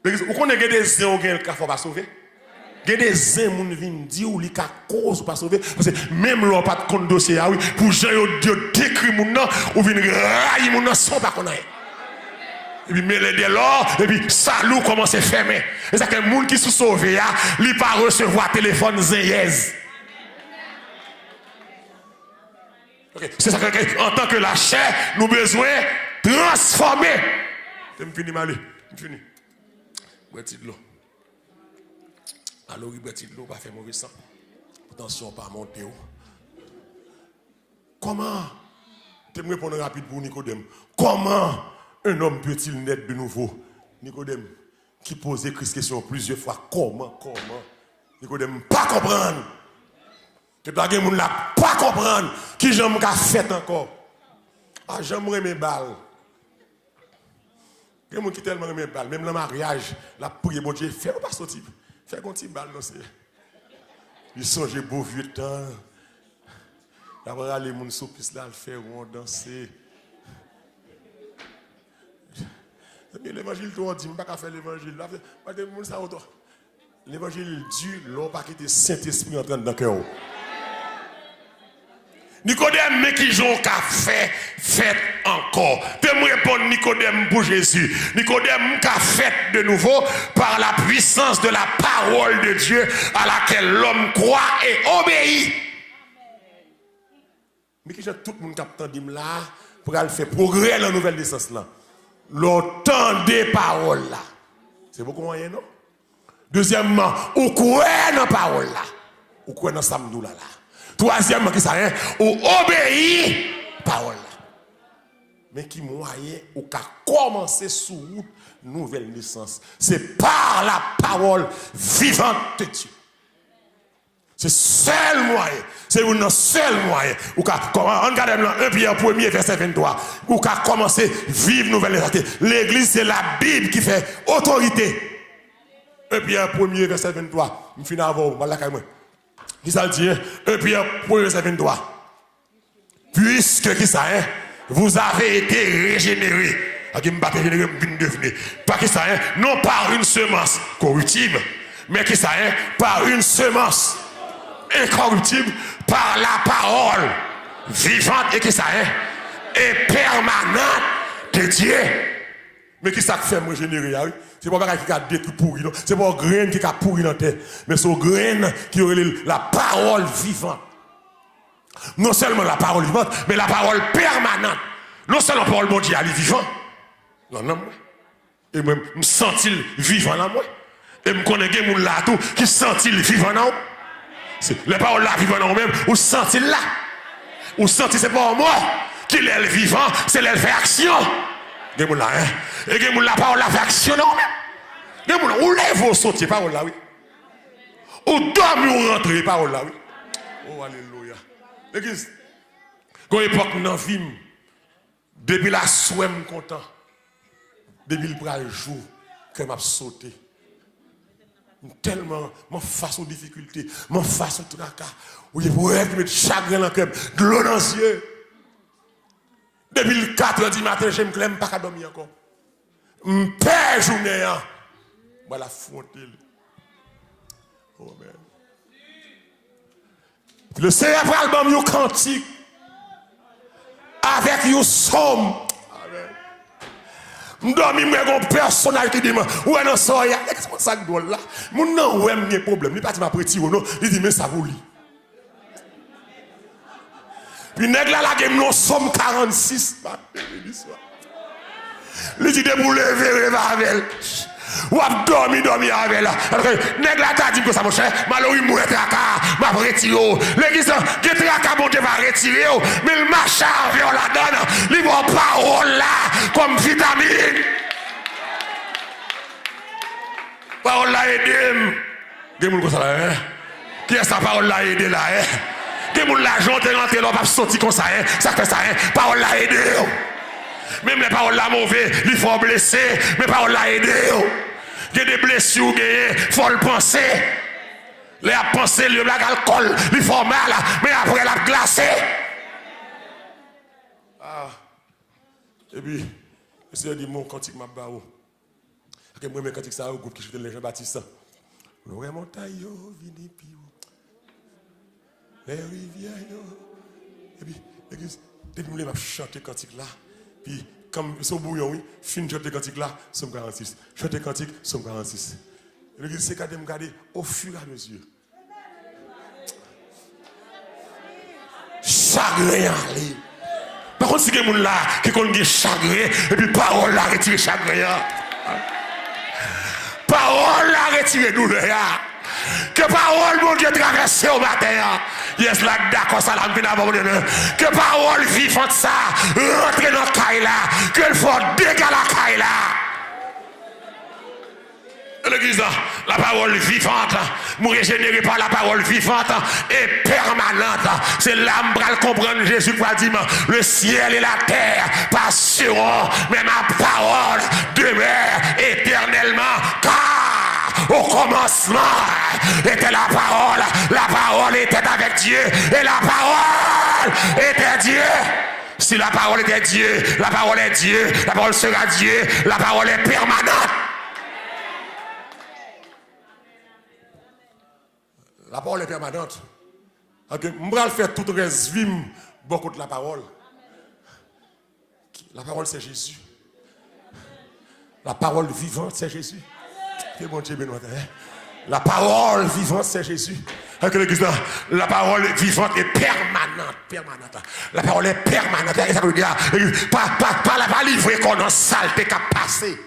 Speaker 1: L'église, au contraire, des gens qui ne faut pas sauver. Il y a des gens qui viennent dire ou qui cause pas sauver parce que même l'on pas de compte dossier oui pour gens yo décrit mon nom ou viennent railler mon nom sans pas connaître. Et puis mêler de l'or et puis salou commence à fermer. Et ça que les gens qui sont sauvés ils pas recevoir téléphone zéyez. Okay. C'est ça que en tant que la chair nous besoin transformer. Je finis malé, je finis. Petit de l'eau. Alors, il petit de l'eau, pas faire mauvais sang. Attention, pas monter. Comment? Je me répondre rapide pour Nicodème. Comment un homme peut-il naître de nouveau? Nicodème, qui posait Christ question plusieurs fois. Comment? Nicodème, pas comprendre. Que tu as des gens là, pas comprendre. Qui j'aime qu'a fait encore? Ah, j'aimerais mes balles. Il y a des gens qui tellement mes balles. Même le mariage, la prière, bon Dieu, fait ou pas sortir? Fait qu'on t'y balle, non, c'est. Ils songent beau vieux temps. D'avoir les gens sous là, le faire, on danser. L'évangile, toi, on dit, je ne peux pas faire l'évangile. L'évangile Dieu, l'on pas quitter Saint-Esprit en train dans le cœur. Nicodème, mais qui j'ont qu'à faire, faites encore. Tu me répondre Nicodème pour Jésus. Nicodème qu'a fait de nouveau par la puissance de la parole de Dieu à laquelle l'homme croit et obéit. Mais qui j'ai tout le monde qui a entendu là pour aller faire progrès dans la nouvelle naissance là. L'entend des paroles là. C'est beaucoup moyen, non? Deuxièmement, ou croit dans la parole là. Ou croit dans samedou là. Troisièmement, qui ça hein? Ou obéit parole là. Mais qui moyen ou qu'a commencé sous route nouvelle naissance. C'est par la parole vivante de Dieu. C'est seul moyen. C'est un seul moyen. Ou qu'a on regarde dans 1 Pierre 1er verset 23. Ou qu'a commencé vivre nouvelle naissance. L'église c'est la Bible qui fait autorité. 1 Pierre 1er verset 23. Je finis avant voilà moi. Qui ça dit 1 Pierre 1er verset 23. Puisque qui ça hein? Vous avez été régénérés. Pas qui ça hein? Non par une semence corruptible, mais qui ça hein? Par une semence incorruptible, par la parole vivante et qui ça hein? Et permanente de Dieu. Mais qui ça fait me régénérer? C'est pas quelqu'un qui a détruit pourri, non? C'est pas un grain qui a pourri dans la terre, mais c'est un grain qui aurait la parole vivante. Non seulement la parole vivante, mais la parole permanente. Non seulement la parole bon Dieu, elle est vivante. Non, non, et moi, je me sens vivant là, moi. Et je connais des gens là tout qui sentent vivant là. Les paroles là vivant là même, ou sentent là. Ou sentent c'est pas mort qui est vivant, c'est elle fait action. Des gens là, hein. Et des gens la parole là fait action non même. Des gens là, ou lève ou saute parole là, oui. Ou dormir ou rentrer parole là, oui. Oh, alléluia. L'église, quand l'époque dans la vie, depuis la souhait, je suis content. Depuis le jour que je sauté. Tellement, je face aux difficultés, je face aux tracas, où je pourrais mettre chagrin dans le cœur, de l'eau dans les yeux. Depuis le 4h du matin, je ne me pas dormir encore. Je perds journée. Je vais la fronter. Oh, man. Le Seigneur va le bon cantique avec un somme. Je dormis avec un personnage qui dit ouais non ça y a qu'est-ce que ça doit là mon non ouais un problème il pas m'a prêté non il dit mais ça vous lit. Puis nèg là la game non somme 46 il dit de vous lever avec ou a dormi avec là. Nèg la t'a dit que ça mon cher, malheureux mourir traka, m'a retiré. L'église qui traka bon Dieu va retirer mais le machin avec la donne, il va parole là comme vitamine. Parole là aide. Des moun comme ça hein. Qui est sa parole là aide là hein. Des moun l'argent t'es rentré là pas sortir comme ça hein. Ça fait ça hein. Parole là aide. Même les paroles là mauvais, il faut blesser, mais paroles là aider. Il y a des blessures, il faut le penser. Les à penser, le blague alcool, il faut mal, mais après la glacé. Ah. Et puis, le Seigneur dit mon cantique m'a barreau. Moi, mes cantiques ça au groupe qui chante les Jean-Baptiste. Les montagnes, vini pio. Les rivières, et puis, l'église, depuis que je chanté cantique là, puis, comme son bouillon, oui, fin de chanter cantique là, somme 46. Chanter cantique, somme 46. L'église, c'est quand même regarder au fur et à mesure. Chagrin, allez. Par contre, si il y a des gens là qui ont chagrin, et puis parole là, retirer chagrin. Parole là, retirer douleur. Que parole, mon Dieu, traverse au matin. Yes, là, d'accord, ça l'a bien avant. Que parole vivante ça, rentre dans la caille là, que le faut dégager la caille là. L'église, la parole vivante, nous régénérer par la parole vivante et permanente. C'est l'âme pour comprendre Jésus qui dit le ciel et la terre passeront, mais ma parole demeure éternellement. Car au commencement était la parole était avec Dieu et la parole était Dieu. Si la parole était Dieu, la parole est Dieu, la parole sera Dieu, la parole est permanente. La parole est permanente. Je vais faire tout le reste vivre beaucoup de la parole. La parole, c'est Jésus. La parole vivante, c'est Jésus. Que bon Dieu bénisse. La parole vivante, c'est Jésus. La parole vivante est permanente. La parole est permanente. Et ça veut dire, pas livrer qu'on a saleté qu'à passer.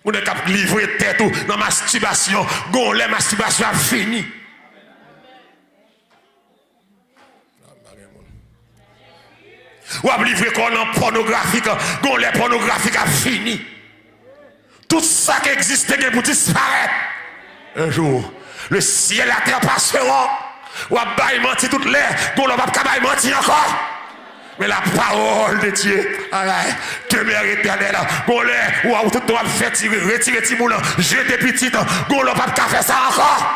Speaker 1: On est capable de livrer tête dans la masturbation. La masturbation a fini. Ou à livrer qu'on en pornographique. Les pornographiques a fini. Tout ça qui existait pour disparaître. Un jour, le ciel et la terre passeront. Ou à bailler mentir toute l'air. On ne va pas mentir encore. Mais la parole de Dieu, demeure éternelle. Bon, ou à tout le monde fait tirer, retirer Timoun, jeter petit, on ne va pas faire ça encore.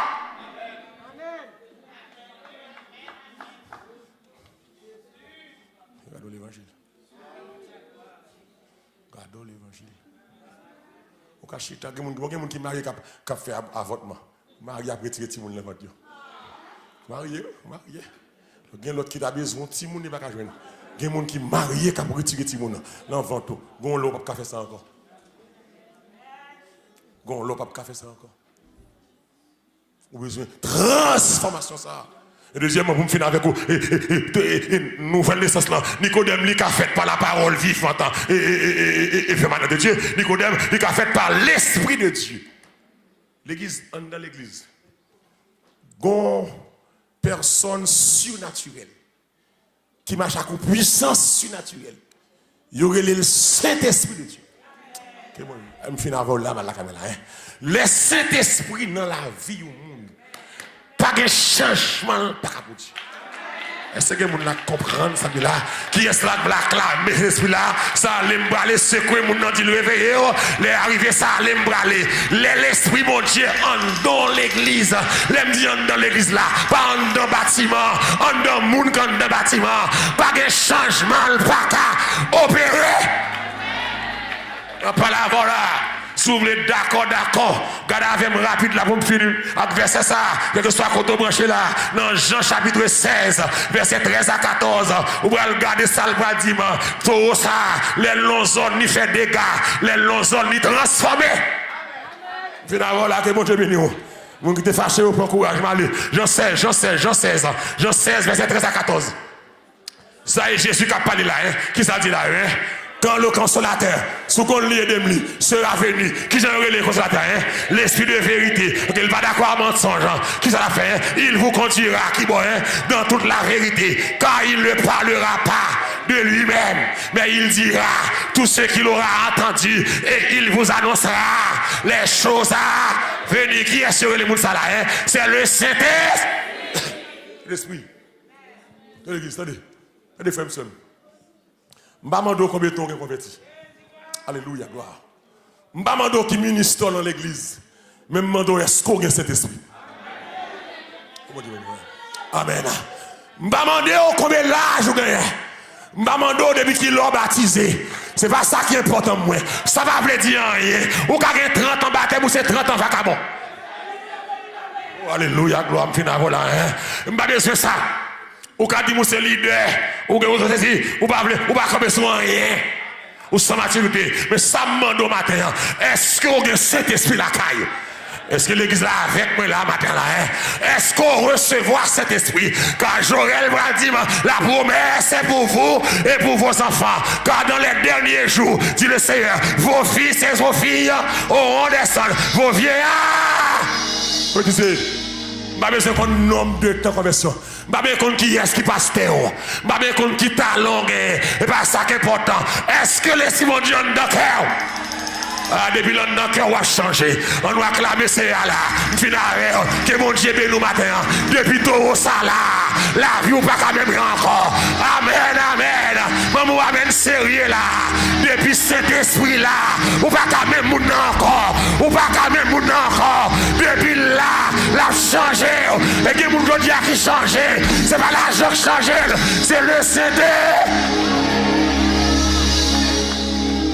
Speaker 1: Regardons l'évangile. Regardons l'évangile. Au cas chita, il y a des gens qui marient qui fait avortement. Marie a retiré Timoun dans votre Dieu. Marié. Il y a l'autre qui a besoin de Timoun, il ne va pas joindre. Il y a des gens qui sont mariés qui ont retiré Timoun dans le ventre. Il y a des gens qui faire ça encore. Il y a des gens qui faire ça encore. Vous avez besoin de transformation. Ça. Et deuxièmement, vous me finissez avec vous. Nouvelle naissance là. Nicodème, il a fait par la parole vivante et permanente de Dieu. Nicodème, il a fait par l'Esprit de Dieu. L'église, dans l'église, il y a une personne surnaturelle qui marche avec une puissance surnaturelle. Il y aurait le Saint-Esprit de Dieu. Je me finis avant là, la caméra. Le Saint-Esprit dans la vie du monde. Pas de changement, pas de Dieu. Est-ce que vous comprenez ça là? Qui est là, mais l'esprit là, ça allait me braler, secouer mon nom, dit le réveiller, les arriver, ça allait me braler. L'esprit, mon Dieu, en dans l'église, les me dit dans l'église là, pas en dans bâtiment, en dans moun quand dans bâtiment, pas de changement, pas qu'à opérer. Pas la voilà. Si vous voulez d'accord, gardez avec moi rapide là pour me finir avec verset ça, quel que soit côté branché là, dans Jean chapitre 16, verset 13 à 14, vous pouvez regarder ça le dire, tout ça, les longs zones ni fait dégâts, les longs zones ni transformés. Finalement là, que bon Dieu béni. Vous qui êtes fâché, vous prenez courage, Jean 16, verset 13 à 14. Ça est Jésus qui a parlé là, qui ça dit là, quand le consolateur, sous qu'on lit de lui, sera venu, qui j'en aurait le consolateur, l'esprit de vérité, il ne va pas d'accord à mensonge, qui ça l'a fait, il vous conduira, qui dans toute la vérité, car il ne parlera pas de lui-même, mais il dira tout ce qu'il aura entendu et il vous annoncera les choses à venir. Qui est sur les mouns là, c'est le Saint-Esprit. L'esprit. Attendez, frères, sœurs. Mbamando combien de temps converti? Alléluia, gloire. Mbamando qui ministre dans l'église. Même mando est-ce qu'on a cet esprit? Amen. Mbamando combien l'âge vous gagnez? Mbamando depuis qu'il l'a baptisé. C'est pas ça qui est important moi. Ça va veut dire rien. Ou quand 30 ans baptême ou c'est 30 ans vagabond. Oh, alléluia, gloire, m'fina là hein. M'pas besoin ça. Ou quand dit c'est leader, ou pas comme sur rien. Ou sans maturité. Mais ça me demande au matin, est-ce que vous avez cet esprit la caille? Est-ce que l'église là avec moi là matin là hein? Est-ce qu'on recevra cet esprit? Car Joël va dire la promesse est pour vous et pour vos enfants. Car dans les derniers jours, dit le Seigneur, vos fils et vos filles auront des sons, vos vieillards. Vous disiez, pas besoin qu'on nomme de temps conversion. Pas besoin qui est-ce qui passe théo. Pas besoin qui talon et pas ça qui est important. Est-ce que les Simon Dieu dans cœur? Ah, depuis longtemps qu'on va changer. On doit acclamer c'est là. Que mon Dieu bénisse nous matin. Depuis tout ça là. La vie ou pas quand même encore. Amen, amen. Maman amène sérieux là. Depuis cet esprit là. Ou pas quand même moun encore. Ou pas quand même moun encore. Depuis là, la changé. Et que mon Dieu qui changé. C'est pas l'argent qui changé. C'est le CD.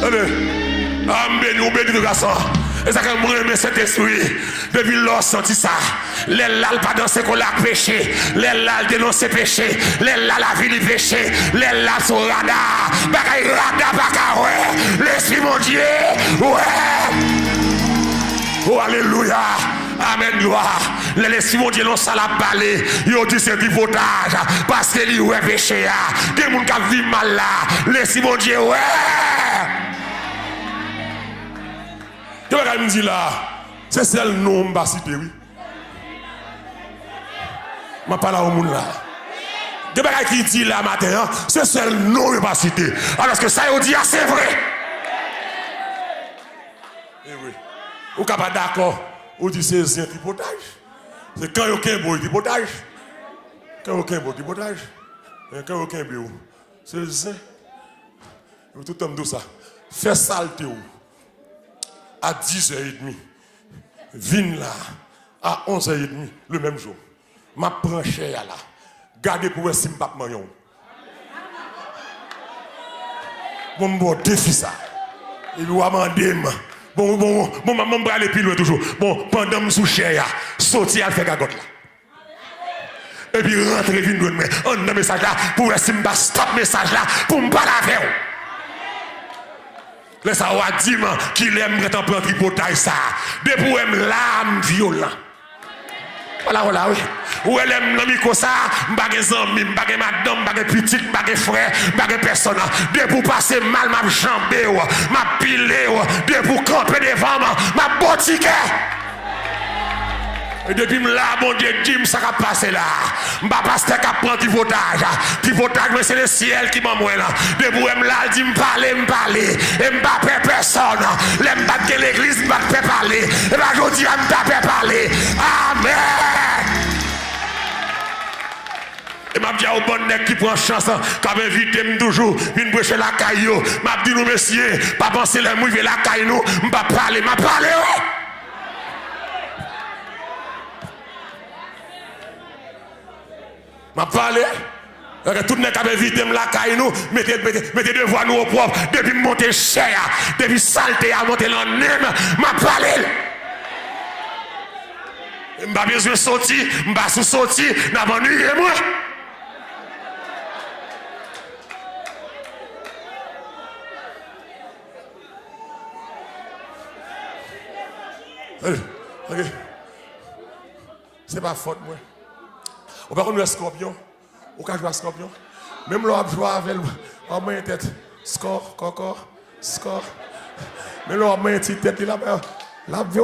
Speaker 1: Allez. Béni de garçon. Et ça que moi aimer cet esprit. Depuis l'or senti ça. Les lal pas danser qu'on l'a péché. Les lal dénoncer péché. Les lal la vie du péché. Les lal sur radar. Bagaille radar baka ouais. L'esprit mon Dieu. Ouais. Oh alléluia. Amen gloire. L'esprit mon Dieu non ça la balé. Yo dit c'est pipotage parce que lui ouais péché a. Des moun qui vivent mal là. L'esprit mon Dieu ouais. Tu vas me dire là, c'est celle non m'a cité oui. Je parle au monde là. Tu vas qui dit là matin, c'est celle non m'a cité. Alors que ça il dit c'est vrai. Eh oui. Ou pas d'accord, ou dit c'est un tripotage. C'est quand il y a un beau tripotage. Quand il y a un beau tripotage. Quand il y a un beau. C'est ça. Tout le monde ça. Fais saleté ou. À 10h30, vine là, à 11h30, le même jour. Ma branché là, gardez pour voir si je ne peux pas manger. Bon, défi ça. Et puis, bon, maman va aller plus loin toujours. Bon, pendant que je suis sous sorti à faire gagote là. Et puis, rentrer, vine, on a un message là, pour voir si je ne peux pas stop message là, pour me parler avec vous. Laisse ça va dire qu'il aime prendre tripotage ça. Depuis où aime l'âme violent. Voilà, oui. Où elle aime l'ami ça, m'bagé zami, m'bagé madame, m'bagé petite, m'bagé frère, m'bagé personne. Depuis pour passer mal, m'a jambé, m'a pilé, depuis pour camper devant, m'a botiqué. Et depuis là, mon Dieu, dis-moi ça va passer là. Je ne vais pas prendre du votage. Du votage, mais c'est le ciel qui m'a là. Depuis où là, il dit me parler. Et je ne vais pas faire personne. Je ne vais pas faire l'église, je ne vais pas faire parler. Et bien, je dis, je ne vais pas faire parler. Amen. Et m'a dit au bon nèg qui prend chance, qui invité toujours, vient prêcher la caillou. M'a dit nous, messieurs, pas penser les mouiller la caillou, je ne vais pas parler. Je vais parler. M'a parlé, tout le monde avait vite la caille nous, mettez devant nous au propre, depuis monter cher, depuis saleté à monter dans le même, m'a parlé. M'a besoin de sortir, m'a sous sortir, n'a pas ennuyé moi. Ok. C'est pas faute moi. On va jouer scorpion. On va jouer scorpion. Même là, on va jouer avec en main tête. Score. Même là, on va tête. La tête.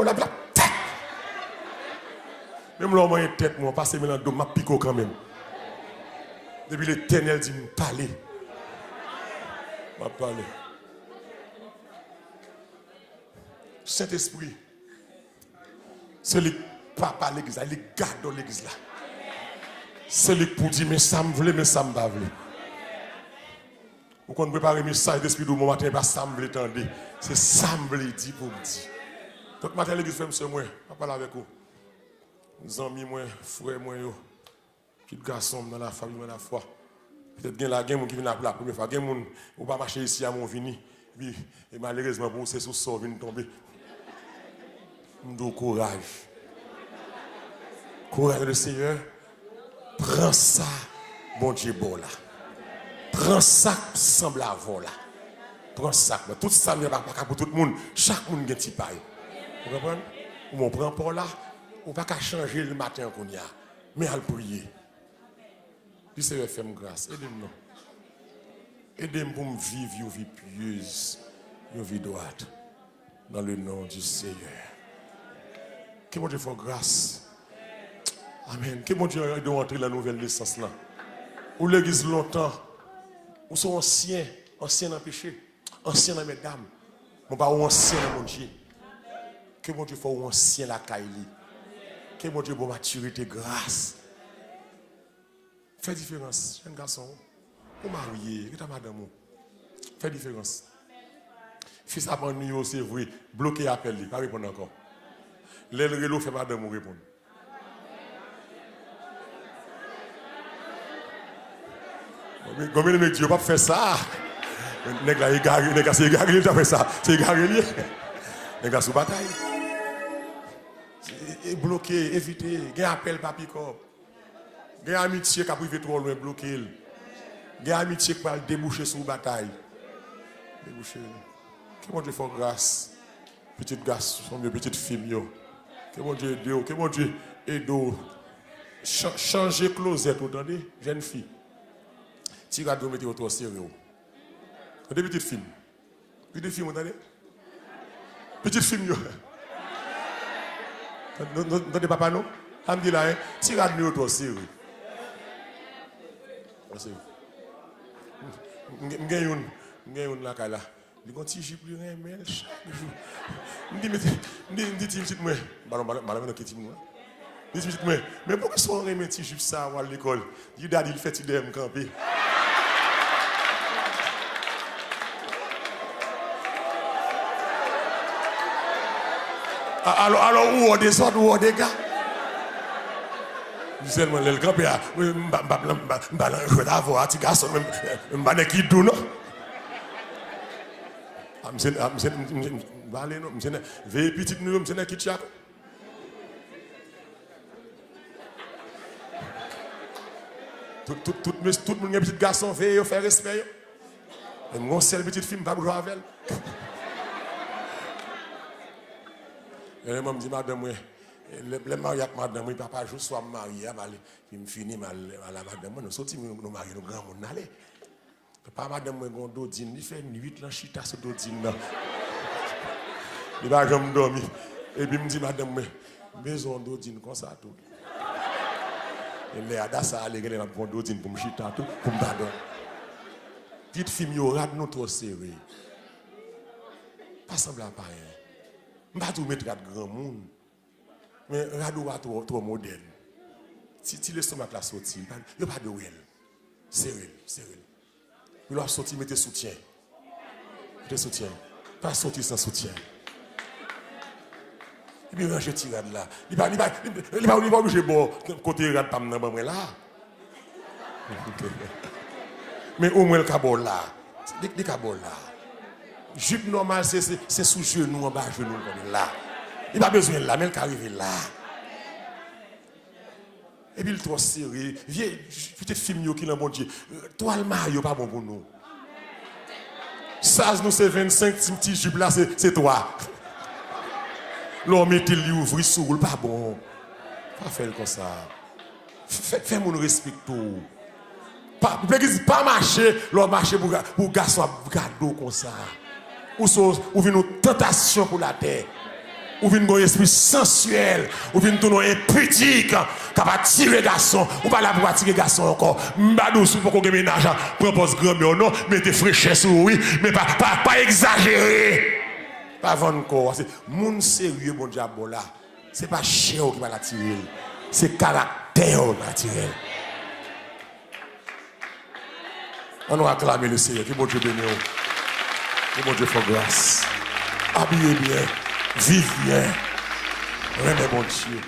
Speaker 1: Même là, on va tête. On passe maintenant de ma pico quand même. Depuis l'Éternel dit, parler. Parler. Saint-Esprit. C'est le papa l'église, il garde l'église là. C'est lui pour dire, mais ça me voulait, mais ça me va. Vous qu'on prépare un message d'esprit de mon matin, pas ça me voulait tendre. C'est ça me voulait dire pour me dire. Donc, matin, l'église fait monsieur, moi, je parle avec vous. Mes amis, moi, frères, moi, petit garçon dans la famille, dans la foi. Peut-être qu'il y a des gens qui viennent la première fois. Il y a des gens qui ne vont pas marcher ici à mon vini. Et malheureusement, pour c'est sous ça, vient tomber. M'dou courage. Courage le Seigneur. Prends ça, bon Dieu, bon là. Prends ça, semble avant là. Prends ça. Tout ça, il n'y a pas pour tout le monde. Chaque monde a un petit paille. Vous comprenez? Ou on prend pas là. On ne peut pas changer le matin qu'on y a. Mais à le prier. Puis c'est faire grâce. Aidez-moi. Aidez-moi pour me vivre une vie pieuse, une vie droite. Dans le nom du Seigneur. Que mon Dieu fasse grâce. Amen. Que mon Dieu aide à entrer dans la nouvelle naissance là. Ou l'église longtemps. Ou sont anciens dans le péché. Anciens dans mesdames. Mon pas ancien dans mon Dieu. Que mon Dieu fasse ancien la caille. Que mon Dieu bonne maturité, grâce. Fais différence, jeune garçon. Ou marié, que madame. Fais différence. Fils avant nous, c'est vrai. Bloqué appel, pas répondre encore. L'aile relo fait madame ou répondre. Combien de mecs Dieu pas faire ça? Les gars, c'est égaré, il fait ça. C'est égaré. Les gars, sous bataille. Bloqué, éviter. Il y a un appel papi corps. Il y a amitié qui a privé trop loin, bloqué. Il y a amitié qui va déboucher sur la bataille. Déboucher. Que mon Dieu fasse grâce. Petite garçon, petite fille. Que mon Dieu aide. Que mon Dieu aide. Changer closet, vous entendez? Jeune fille. Si vous mettez votre sérieux. Des petites filles. Petites filles, vous entendez? Petites filles. Vous entendez papa, non? Je me dis là, si vous mettez votre sérieux. Je vais une là. Il y a un petit jupe, il y a un mail chaque jour. Je me dis, mais pourquoi est-ce qu'on remet un petit jupe ça à l'école? Il fait il camper. Alors, où on descend, où on dégage? Je dis, le grand-père, je vais avoir un petit garçon, je vais aller qui tout, non? Je vais petit nous, je vais qui chat. Tout le monde est petit garçon, veille, faire respect. Et mon seul petite fille, je vais jouer avec elle. Et je me dis, madame, le mariage avec madame, papa, je sois marié, il me finit à la madame, nous sortis, nous marions, nous grand monde, allez. Papa, madame, mon dodine, il fait une 8 ans, chita ce dodine. Il va jamais dormir. Et puis, il me dit, madame, maison dodine, comme ça, tout. Et les adas, ça allait, il va prendre dodine pour me chita, tout, pour me pardonner. Petite fille, il y aura de notre série. Pas semblant à rien. Je ne vais pas tout mettre de grand monde. Mais radio va trop moderne. Si le stomac la sorti, il n'y a pas de well. C'est réel, c'est réel. Il doit sortir, mettez soutien. Mettez soutien. Pas sortir sans soutien. Et puis ranger tirade là. Il va obligé de côté tirade pas me là. Mais au moins le cabol là. Le cabol là. Jupe normal, c'est sous genou, en bas genou, comme là. Il n'a pas besoin de là, mais il arrive là. Et puis il est trop serré. Vieille, petite fille qui est bon Dieu. Toi, le maillot, pas bon pour nous. Ça, nous, c'est 25 petits jupes là, c'est toi. L'homme est il ouvre sous pas bon. Pas faire comme ça. Fais mon respect tout. Pas marcher, l'homme marcher pour garçon garder comme ça. Ou vient une tentation pour la terre. Ou vient un esprit sensuel. Ou vient un impudique. Qui va tirer garçon. Ou pas là pour tirer garçon encore. Mbadou sous pour qu'on ménage. Propose grand-mère non. Mettez fraîcheur sur oui. Mais pas exagérer. Pas vendre corps. C'est mon sérieux, mon diable là. C'est pas cher qui va la tirer. C'est caractère qui va la tirer. On va acclamer le Seigneur. Que bon Dieu bénisse. Que bon Dieu fasse grâce. Habillez bien. Vivez bien. Rendez bon Dieu.